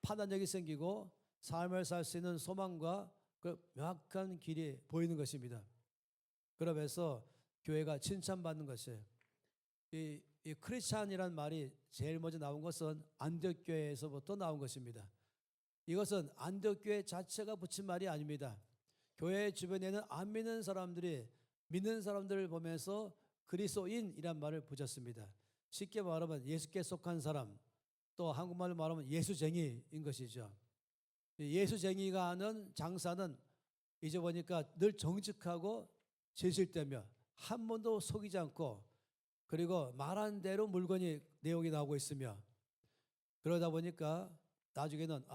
판단력이 생기고 삶을 살 수 있는 소망과 그 명확한 길이 보이는 것입니다. 그러면서 교회가 칭찬받는 것이에요. 이 크리스찬이라는 말이 제일 먼저 나온 것은 안디옥교회에서부터 나온 것입니다. 이것은 안디옥교회 자체가 붙인 말이 아닙니다. 교회 주변에는 안 믿는 사람들이 믿는 사람들을 보면서 그리스도인이란 말을 붙였습니다. 쉽게 말하면 예수께 속한 사람, 또 한국말로 말하면 예수쟁이인 것이죠. 예수쟁이가 하는 장사는 이제 보니까 늘 정직하고 진실되며 한 번도 속이지 않고 그리고 말한 대로 물건이 내용이 나오고 있으며 그러다 보니까 나중에는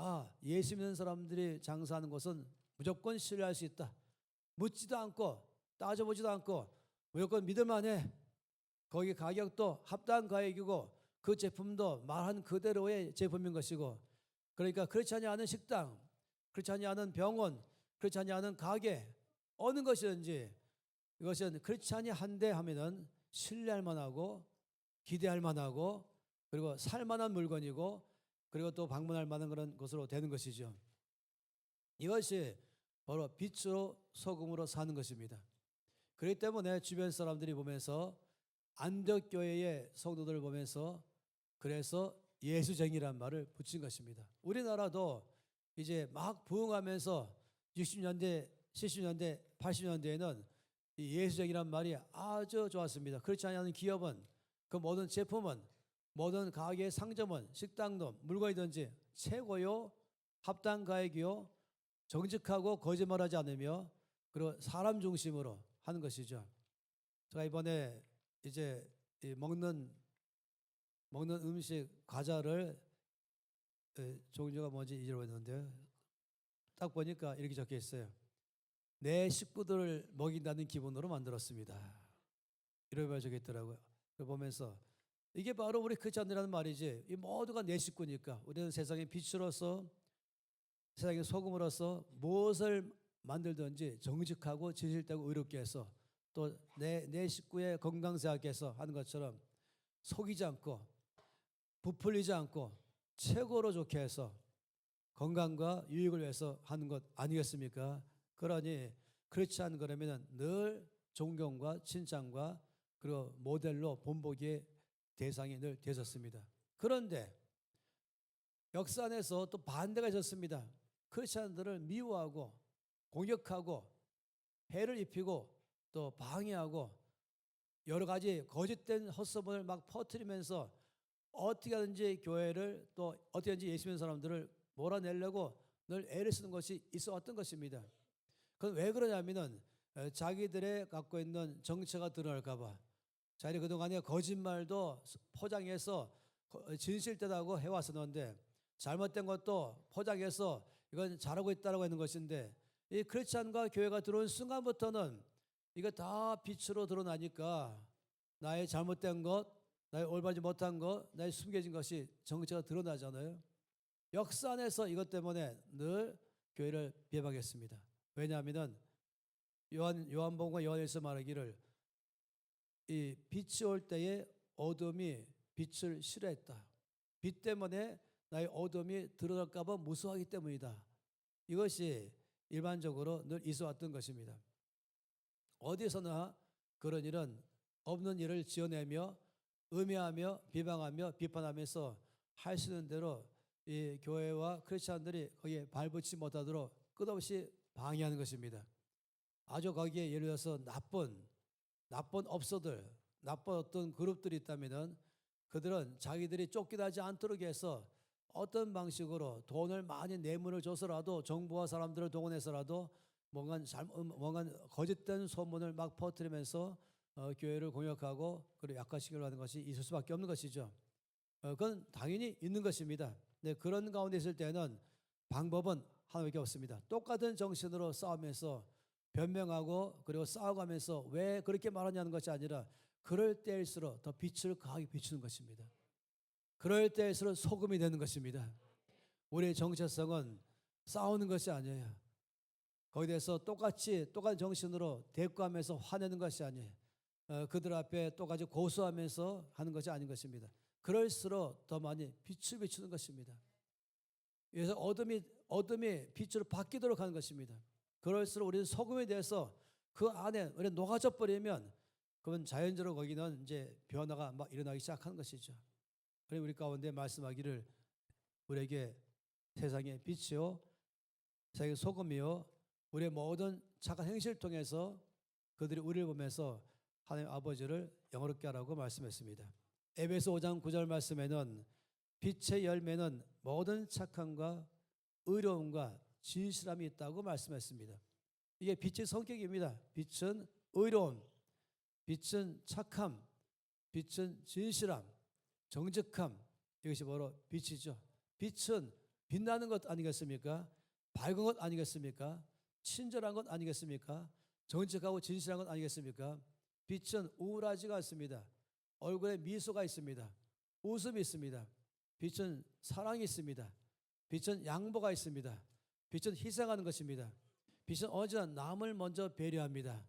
예수 믿는 사람들이 장사하는 것은 무조건 신뢰할 수 있다. 묻지도 않고 따져보지도 않고 무조건 믿을만해. 거기 가격도 합당한 가격이고 그 제품도 말한 그대로의 제품인 것이고 그러니까 그렇지 않은 식당, 그렇지 않은 병원, 그렇지 않은 가게 어느 것이든지 이것은 그렇지 한데 하면은 신뢰할 만하고 기대할 만하고 그리고 살 만한 물건이고 그리고 또 방문할 만한 그런 것으로 되는 것이죠. 이것이 바로 빛으로 소금으로 사는 것입니다. 그렇기 때문에 주변 사람들이 보면서 안디옥교회의 성도들을 보면서 그래서 예수쟁이란 말을 붙인 것입니다. 우리나라도 이제 막 부흥하면서 60년대, 70년대, 80년대에는 이 예수쟁이란 말이 아주 좋았습니다. 그렇지 않은 기업은 그 모든 제품은 모든 가게, 상점은 식당도 물건이든지 최고요, 합당 가액이요, 정직하고 거짓말하지 않으며 그리고 사람 중심으로 하는 것이죠. 제가 이번에 이제 이 먹는 음식 과자를 종류가 뭔지 잊어버렸는데요. 딱 보니까 이렇게 적혀 있어요. 내 식구들을 먹인다는 기분으로 만들었습니다. 이런 말 적혀 있더라고요. 그걸 보면서 이게 바로 우리 크리스천이라는 말이지. 이 모두가 내 식구니까 우리는 세상의 빛으로서 세상의 소금으로서 무엇을 만들든지 정직하고 진실되고 의롭게 해서 또 내 식구의 건강 생각해서 하는 것처럼 속이지 않고 부풀리지 않고 최고로 좋게 해서 건강과 유익을 위해서 하는 것 아니겠습니까? 그러니 그렇지 않은 거라면 늘 존경과 칭찬과 그리고 모델로 본보기의 대상이 늘 되셨습니다. 그런데 역사 안에서 또 반대가 있었습니다. 크리스천들을 미워하고 공격하고 해를 입히고 또 방해하고 여러 가지 거짓된 헛소문을 막 퍼뜨리면서 어떻게 하든지 교회를 또 어떻게 하든지 예수 믿는 사람들을 몰아내려고 늘 애를 쓰는 것이 있어왔던 것입니다. 그건 왜 그러냐면은 자기들의 갖고 있는 정체가 드러날까 봐. 자기 그동안에 거짓말도 포장해서 진실되다고 해왔었는데 잘못된 것도 포장해서 이건 잘하고 있다라고 하는 것인데 이 크리스찬과 교회가 들어온 순간부터는 이거 다 빛으로 드러나니까 나의 잘못된 것, 나의 올바르지 못한 것, 나의 숨겨진 것이 정체가 드러나잖아요. 역사 안에서 이것 때문에 늘 교회를 비방했습니다. 왜냐하면 요한복음과 요한일서 말하기를 이 빛이 올 때에 어둠이 빛을 싫어했다. 빛 때문에 나의 어둠이 드러날까 봐 무서워하기 때문이다. 이것이 일반적으로 늘 있어왔던 것입니다. 어디서나 그런 일은 없는 일을 지어내며 음해하며 비방하며 비판하면서 할 수 있는 대로 이 교회와 크리스찬들이 거기에 발붙이지 못하도록 끝없이 방해하는 것입니다. 아주 거기에 예를 들어서 나쁜 업소들, 나쁜 어떤 그룹들이 있다면은 그들은 자기들이 쫓겨나지 않도록 해서 어떤 방식으로 돈을 많이 뇌물을 줘서라도 정부와 사람들을 동원해서라도 뭔가 거짓된 소문을 막 퍼뜨리면서 교회를 공격하고 그리고 약화시키려고 하는 것이 있을 수밖에 없는 것이죠. 그건 당연히 있는 것입니다. 네, 그런 가운데 있을 때는 방법은 하나밖에 없습니다. 똑같은 정신으로 싸우면서 변명하고 그리고 싸워가면서 왜 그렇게 말하냐는 것이 아니라 그럴 때일수록 더 빛을 강하게 비추는 것입니다. 그럴 때일수록 소금이 되는 것입니다. 우리의 정체성은 싸우는 것이 아니에요. 거기에 대해서 똑같은 정신으로 대꾸하면서 화내는 것이 아니에요. 그들 앞에 똑같이 고소하면서 하는 것이 아닌 것입니다. 그럴수록 더 많이 빛을 비추는 것입니다. 그래서 어둠이 빛으로 바뀌도록 하는 것입니다. 그럴수록 우리는 소금에 대해서 그 안에 우리 녹아져 버리면 그건 자연적으로 거기는 이제 변화가 막 일어나기 시작하는 것이죠. 그럼 우리 가운데 말씀하기를 우리에게 세상의 빛이요, 세상의 소금이요, 우리의 모든 착한 행실을 통해서 그들이 우리를 보면서 하나님 아버지를 영화롭게 하라고 말씀했습니다. 에베소 5장 9절 말씀에는 빛의 열매는 모든 착함과 의로움과 진실함이 있다고 말씀했습니다. 이게 빛의 성격입니다. 빛은 의로움, 빛은 착함, 빛은 진실함, 정직함, 이것이 바로 빛이죠. 빛은 빛나는 것 아니겠습니까? 밝은 것 아니겠습니까? 친절한 것 아니겠습니까? 정직하고 진실한 것 아니겠습니까? 빛은 우울하지가 않습니다. 얼굴에 미소가 있습니다. 웃음이 있습니다. 빛은 사랑이 있습니다. 빛은 양보가 있습니다. 빛은 희생하는 것입니다. 빛은 언제나 남을 먼저 배려합니다.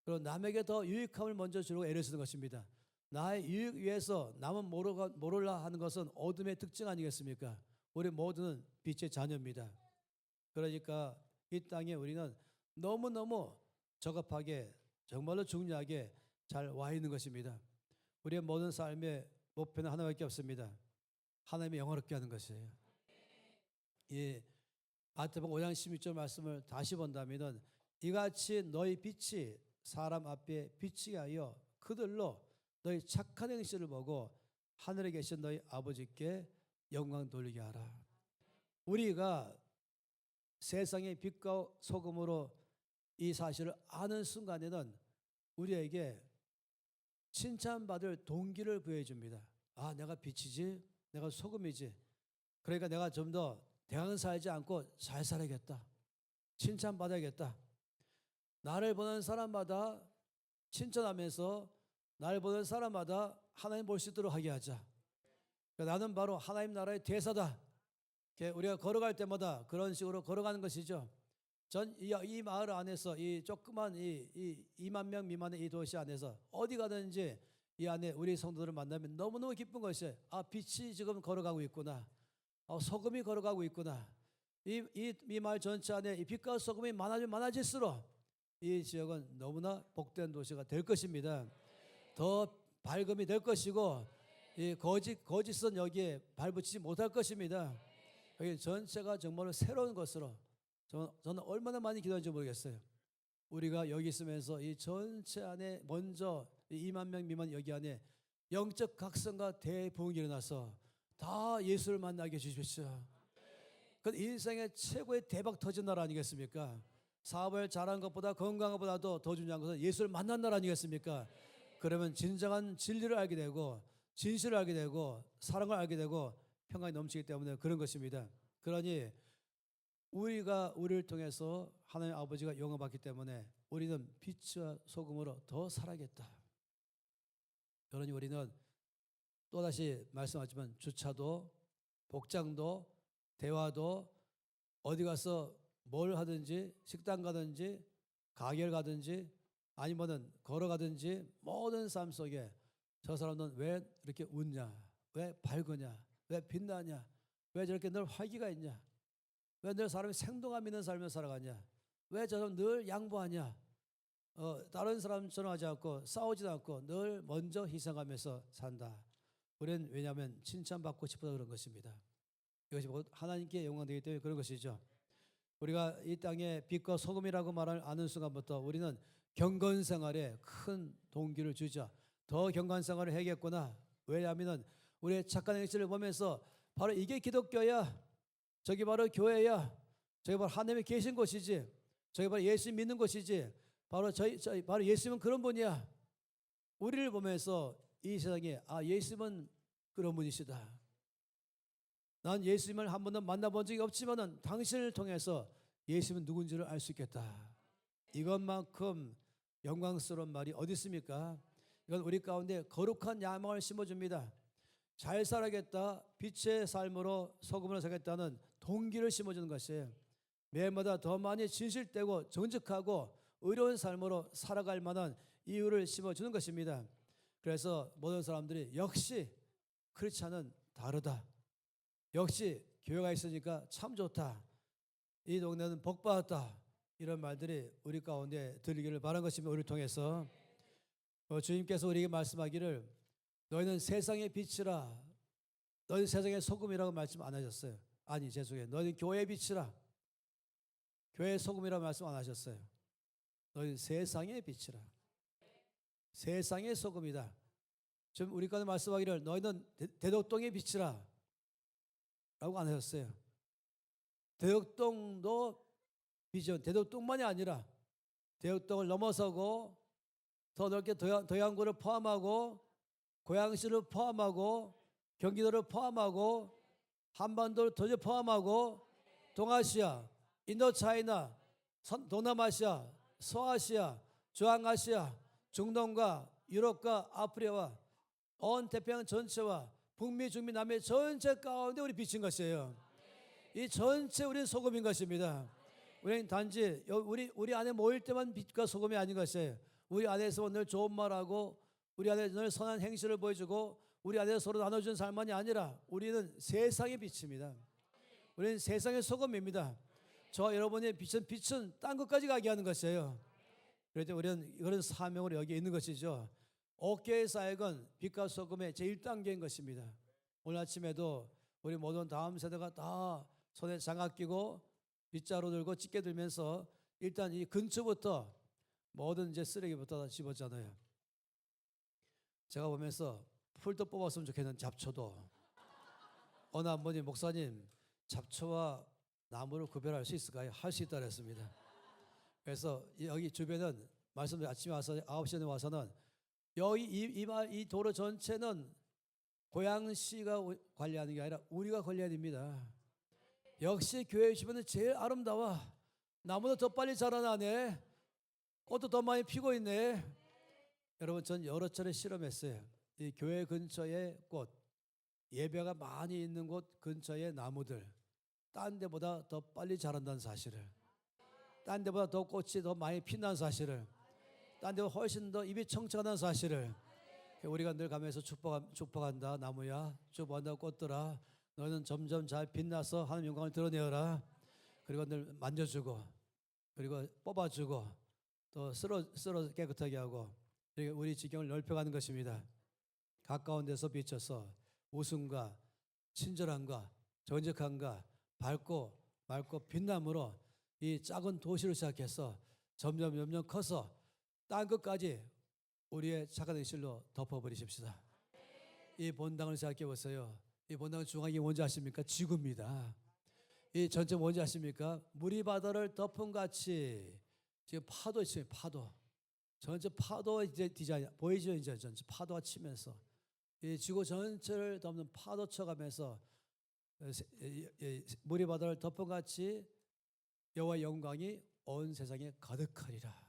그리고 남에게 더 유익함을 먼저 주려고 애를 쓰는 것입니다. 나의 유익 위해서 남은 모르라 하는 것은 어둠의 특징 아니겠습니까? 우리 모두는 빛의 자녀입니다. 그러니까 이 땅에 우리는 너무너무 적합하게 정말로 중요하게 잘 와 있는 것입니다. 우리의 모든 삶의 목표는 하나밖에 없습니다. 하나님의 영화롭게 하는 것이에요. 예, 마태복음 5장 16절 말씀을 다시 본다면 이같이 너희 빛이 사람 앞에 비치게 하여 그들로 너희 착한 행실을 보고 하늘에 계신 너희 아버지께 영광 돌리게 하라. 우리가 세상의 빛과 소금으로 이 사실을 아는 순간에는 우리에게 칭찬받을 동기를 부여해 줍니다. 아, 내가 빛이지, 내가 소금이지. 그러니까 내가 좀 더 대강 살지 않고 잘 살아야겠다. 칭찬받아야겠다. 나를 보는 사람마다 칭찬하면서 나를 보는 사람마다 하나님 볼 수 있도록 하게 하자. 그러니까 나는 바로 하나님 나라의 대사다. 우리가 걸어갈 때마다 그런 식으로 걸어가는 것이죠. 전 이 마을 안에서 이 조그만 이 2만 명 미만의 이 도시 안에서 어디 가든지 이 안에 우리 성도들을 만나면 너무너무 기쁜 것이에요. 아, 빛이 지금 걸어가고 있구나. 소금이 걸어가고 있구나. 이 마을 전체 안에 이 빛과 소금이 많아질수록 이 지역은 너무나 복된 도시가 될 것입니다. 더 밝음이 될 것이고 이 거짓은 여기에 발붙이지 못할 것입니다. 여기 전체가 정말로 새로운 것으로 저는 얼마나 많이 기도하는지 모르겠어요. 우리가 여기 있으면서 이 전체 안에 먼저 2만 명 미만 여기 안에 영적 각성과 대부흥이 일어나서 다 예수를 만나게 해주십시오. 그 인생의 최고의 대박 터진 나라 아니겠습니까? 사업을 잘한 것보다 건강한 것보다도 더 중요한 것은 예수를 만난 나라 아니겠습니까? 그러면 진정한 진리를 알게 되고 진실을 알게 되고 사랑을 알게 되고 평강이 넘치기 때문에 그런 것입니다. 그러니 우리를 통해서 하나님 아버지가 영광받기 때문에 우리는 빛과 소금으로 더 살아야겠다. 그러니 우리는 또다시 말씀하지만 주차도 복장도 대화도 어디 가서 뭘 하든지 식당 가든지 가게를 가든지 아니면은 걸어가든지 모든 삶 속에 저 사람은 왜 이렇게 웃냐, 왜 밝으냐, 왜 빛나냐, 왜 저렇게 늘 활기가 있냐, 왜 늘 사람이 생동감 있는 삶을 살아가냐, 왜 저 사람 늘 양보하냐, 다른 사람처럼 하지 않고 싸우지도 않고 늘 먼저 희생하면서 산다. 우리는 왜냐하면 칭찬받고 싶어서 그런 것입니다. 이것이 하나님께 영광되기 때문에 그런 것이죠. 우리가 이 땅에 빛과 소금이라고 말을 아는 순간부터 우리는 경건생활에 큰 동기를 주자. 더 경건생활을 해야겠구나. 왜냐하면 우리의 착한 행실을 보면서 바로 이게 기독교야. 저기 바로 교회야. 저기 바로 하나님이 계신 곳이지. 저기 바로 예수 믿는 곳이지. 바로 바로 예수님은 그런 분이야. 우리를 보면서 이 세상에 예수님은 그런 분이시다. 난 예수님을 한 번도 만나본 적이 없지만은 당신을 통해서 예수님은 누군지를 알 수 있겠다. 이것만큼 영광스러운 말이 어디 있습니까? 이건 우리 가운데 거룩한 야망을 심어줍니다. 잘 살아야겠다. 빛의 삶으로 소금으로 살겠다는 동기를 심어주는 것이에요. 매일마다 더 많이 진실되고 정직하고 의로운 삶으로 살아갈 만한 이유를 심어주는 것입니다. 그래서 모든 사람들이 역시 크리스찬은 다르다. 역시 교회가 있으니까 참 좋다. 이 동네는 복받았다. 이런 말들이 우리 가운데 들리기를 바란 것입니다. 우리를 통해서 주님께서 우리에게 말씀하기를 너희는 세상의 빛이라, 너희는 세상의 소금이라고 말씀 안 하셨어요. 아니 죄송해요. 너희는 교회의 빛이라, 교회의 소금이라고 말씀 안 하셨어요. 너희는 세상의 빛이라, 세상의 소금이다. 지금 우리 가운데 말씀하기를 너희는 대덕동의 빛이라 라고 안 하셨어요. 대덕동도 비전, 대덕동만이 아니라 대덕동을 넘어서고 더 넓게 도양구를 포함하고 고양시를 포함하고 경기도를 포함하고 한반도를 전혀 포함하고 동아시아, 인도차이나, 동남아시아, 서아시아, 중앙아시아, 중동과 유럽과 아프리카와 온 태평양 전체와 북미, 중미, 남미 전체 가운데 우리 비친 것이에요. 이 전체 우리는 소금인 것입니다. 우리는 단지 우리 안에 모일 때만 빛과 소금이 아닌 것이에요. 우리 안에서 늘 좋은 말하고 우리 안에 늘 선한 행실을 보여주고 우리 안에서 서로 나눠주는 삶만이 아니라 우리는 세상의 빛입니다. 우리는 세상의 소금입니다. 저와 여러분의 빛은 딴 것까지 가게 하는 것이에요. 그래서 우리는 그런 사명으로 여기 있는 것이죠. 옥교의 사역은 빛과 소금의 제1단계인 것입니다. 오늘 아침에도 우리 모든 다음 세대가 다 손에 장갑 끼고 빗자루 들고 찌개 들면서 일단 이 근처부터 모든 이제 쓰레기부터 다 집었잖아요. 제가 보면서 풀도 뽑았으면 좋겠는 잡초도. 어느 한 분이 목사님 잡초와 나무를 구별할 수 있을까요? 할 수 있다 그랬습니다. 그래서 여기 주변은 말씀드린 아침에 와서 9시에 와서는 여기 이 도로 전체는 고양시가 관리하는 게 아니라 우리가 관리해야 됩니다. 역시 교회 주변은 제일 아름다워. 나무도 더 빨리 자라나네. 꽃도 더 많이 피고 있네. 여러분 전 여러 차례 실험했어요. 이 교회 근처에 꽃, 예배가 많이 있는 곳 근처의 나무들 딴 데보다 더 빨리 자란다는 사실을, 딴 데보다 더 꽃이 더 많이 핀다는 사실을, 딴 데보다 훨씬 더 잎이 청청하다는 사실을 우리가 늘 가면서 축복한다. 나무야 축복한다. 꽃들아 너는 점점 잘 빛나서 하나님 영광을 드러내어라. 그리고 늘 만져주고 그리고 뽑아주고 또 쓸어 깨끗하게 하고 우리 지경을 넓혀가는 것입니다. 가까운 데서 비춰서 웃음과 친절함과 정직함과 밝고 맑고 빛남으로 이 작은 도시를 시작해서 점점 커서 땅 끝까지 우리의 착한 행실로 덮어버리십시다. 이 본당을 생각해 보세요. 이 본당의 중앙이 뭔지 아십니까? 지구입니다. 이 전체 뭔지 아십니까? 물이 바다를 덮은 같이 지금 파도 있어요. 파도. 전체 파도 이제 디자인 보이죠? 이제 전체 파도가 치면서 이 지구 전체를 덮는 파도 쳐가면서 물이 바다를 덮은 같이 여호와의 영광이 온 세상에 가득하리라.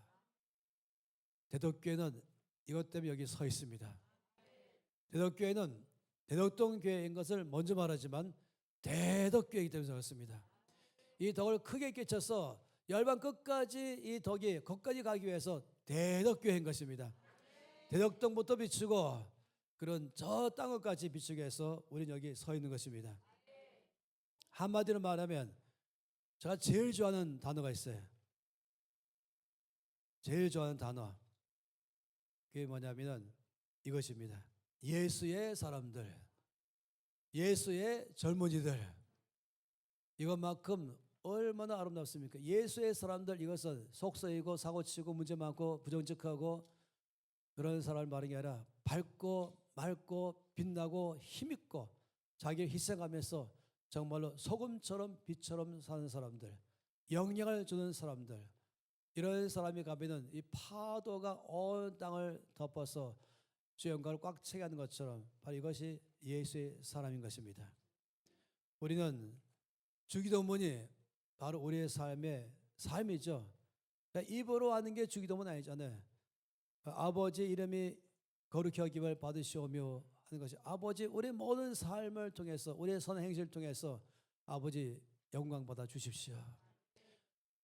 대덕교회는 이것 때문에 여기 서 있습니다. 대덕교회는 대덕동 교회인 것을 먼저 말하지만 대덕교회이기 때문에 그렇습니다. 이 덕을 크게 끼쳐서 열방 끝까지 이 덕이 거기까지 가기 위해서 대덕교회인 것입니다. 대덕동부터 비추고 그런 저 땅끝까지 비추게 해서 우리는 여기 서 있는 것입니다. 한마디로 말하면 제가 제일 좋아하는 단어가 있어요. 제일 좋아하는 단어 그게 뭐냐면 이것입니다. 예수의 사람들, 예수의 젊은이들. 이것만큼 얼마나 아름답습니까? 예수의 사람들, 이것은 속썩이고 사고치고 문제 많고 부정직하고 그런 사람을 말하는 게 아니라 밝고 맑고 빛나고 힘있고 자기를 희생하면서 정말로 소금처럼 빛처럼 사는 사람들, 영향을 주는 사람들, 이런 사람이 가면은 이 파도가 온 땅을 덮어서 주의 영광을 꽉 차게 하는 것처럼 바로 이것이 예수의 사람인 것입니다. 우리는 주기도문이 바로 우리의 삶의 삶이죠. 그러니까 입으로 하는 게 주기도문 아니잖아요. 아버지 이름이 거룩히 여김을 받으시오며 하는 것이 아버지 우리 모든 삶을 통해서 우리의 선한 행실을 통해서 아버지 영광 받아 주십시오.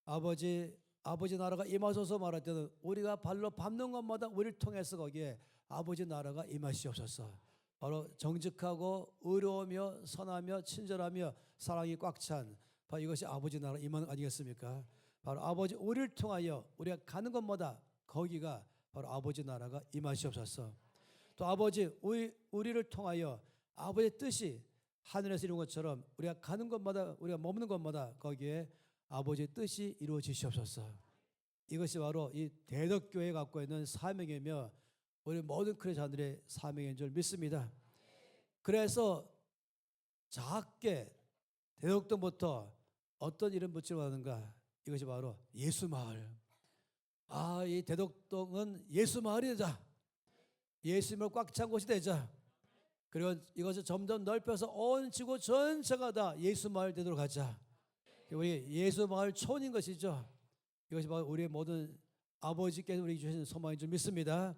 아버지 나라가 임하소서 말할 때는 우리가 발로 밟는 것마다 우리를 통해서 거기에 아버지 나라가 임하시옵소서. 바로 정직하고 의로우며 선하며 친절하며 사랑이 꽉 찬 바로 이것이 아버지 나라 임하는 아니겠습니까? 바로 아버지 우리를 통하여 우리가 가는 것마다 거기가 바로 아버지 나라가 임하시옵소서. 또 아버지 우리를 통하여 아버지의 뜻이 하늘에서 이룬 것처럼 우리가 가는 곳마다 우리가 머무는 곳마다 거기에 아버지의 뜻이 이루어지시옵소서. 이것이 바로 이 대덕교회가 갖고 있는 사명이며 우리 모든 크리스찬들의 사명인 줄 믿습니다. 그래서 작게 대덕동부터 어떤 이름 붙이려고 하는가? 이것이 바로 예수마을. 이 대덕동은 예수마을이 되자. 예수님을 꽉 찬 곳이 되자. 그리고 이것을 점점 넓혀서 온 지구 전체가 다 예수마을 되도록 하자. 우리 예수마을 촌인 것이죠. 이것이 바로 우리의 모든 아버지께서 우리 주신 소망인 줄 믿습니다.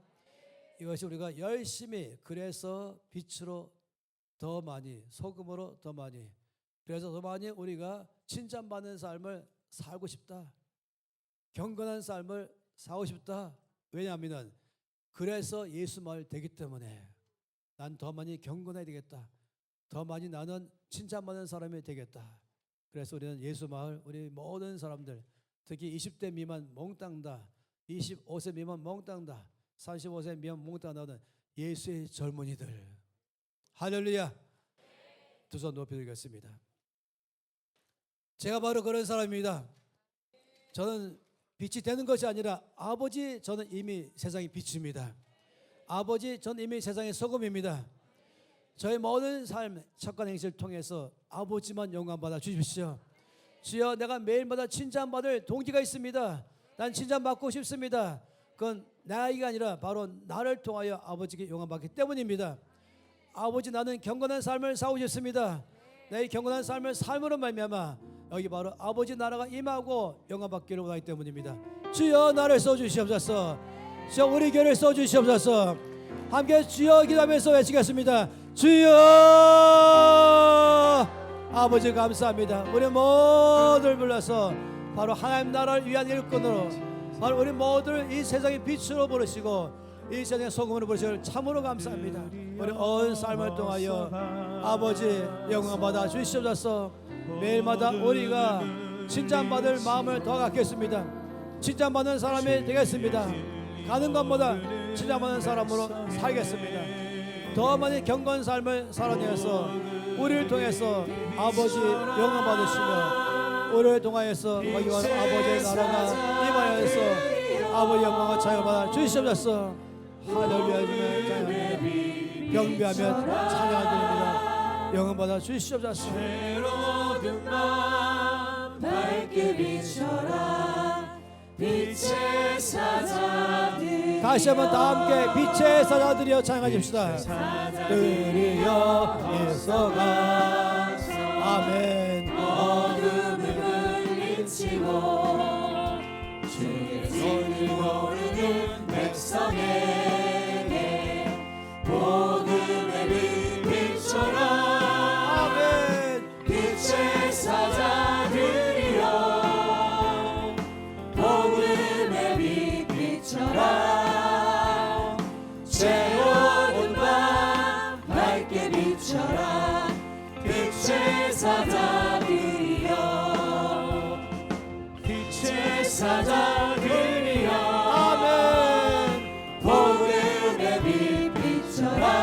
이것이 우리가 열심히 그래서 빛으로 더 많이 소금으로 더 많이 그래서 더 많이 우리가 칭찬받는 삶을 살고 싶다. 경건한 삶을 살고 싶다. 왜냐하면 그래서 예수마을 되기 때문에 난 더 많이 경건해야 되겠다. 더 많이 나는 칭찬받는 사람이 되겠다. 그래서 우리는 예수마을 우리 모든 사람들 특히 20대 미만 몽땅다 25세 미만 몽땅다 35세 미만 몽땅 나오는 예수의 젊은이들 할렐루야. 두 손 높이 들겠습니다. 제가 바로 그런 사람입니다. 저는 빛이 되는 것이 아니라 아버지 저는 이미 세상의 빛입니다. 아버지 저는 이미 세상의 소금입니다. 저희 모든 삶 착한 행실을 통해서 아버지만 영광 받아 주십시오. 주여, 내가 매일마다 칭찬받을 동기가 있습니다. 난 칭찬받고 싶습니다. 그건 나이가 아니라 바로 나를 통하여 아버지께 영광 받기 때문입니다. 아버지, 나는 경건한 삶을 살고 싶습니다. 내 경건한 삶을 삶으로 말미암아 여기 바로 아버지 나라가 임하고 영광 받기를 원하기 때문입니다. 주여, 나를 써주시옵소서. 주여, 우리 교회를 써주시옵소서. 함께 주여 기도하면서 외치겠습니다. 주여, 아버지 감사합니다. 우리 모두를 불러서 바로 하나님 나라를 위한 일꾼으로, 바로 우리 모두를 이 세상의 빛으로 부르시고 이 세상의 소금으로 부르시고 참으로 감사합니다. 우리 온 삶을 통하여 아버지 영광 받아 주시옵소서. 매일마다 우리가 칭찬받을 마음을 더 갖겠습니다. 칭찬받는 사람이 되겠습니다. 가는 것보다 칭찬받는 사람으로 살겠습니다. 더 많이 경건 삶을 살아내서 우리를 통해서 아버지 영광 받으시며 우리를 통하여서 거기 와서 아버지의 나라가 임하여서 아버지 영광을 찬양받아 주시옵소서. 할렐루야. 찬양합니다. 경배하며 찬양드립니다. 영광 받아 주시옵소서. 괴로운 마음 밝게 비춰라. 빛의 사자들, 다시 한번 다 함께 빛의 사자들이여 찬양하십시다. 들이여 예서가 아멘. 어둠을 물리치고 주의 손을 모르는 백성에게 복음의 빛 비춰라. 아멘. 빛의 사자들이여 복음의 빛 비춰라. 새로운 밤 밝게 비춰라. 빛의 사자들이여 빛의 사자들이여 아멘. 복음의 빛 비춰라.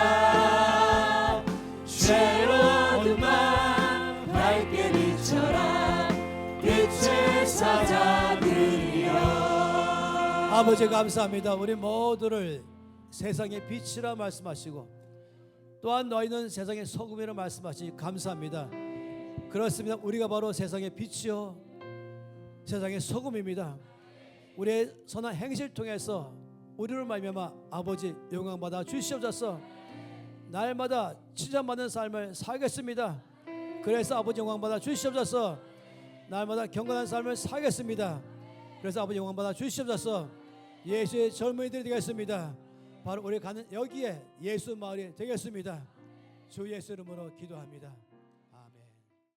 새로운 밤 밝게 비춰라. 빛의 사자들이여. 아버지 감사합니다. 우리 모두를 세상의 빛이라 말씀하시고 또한 너희는 세상의 소금이라 말씀하시니 감사합니다. 그렇습니다. 우리가 바로 세상의 빛이요 세상의 소금입니다. 우리의 선한 행실 통해서 우리를 말미암아 아버지 영광 받아 주시옵소서. 날마다 칭찬받는 삶을 살겠습니다. 그래서 아버지 영광 받아 주시옵소서. 날마다 경건한 삶을 살겠습니다. 그래서 아버지 영광 받아 주시옵소서. 예수의 젊은이들이 되겠습니다. 바로 우리 가는 여기에 예수 마을이 되겠습니다. 주 예수 이름으로 기도합니다.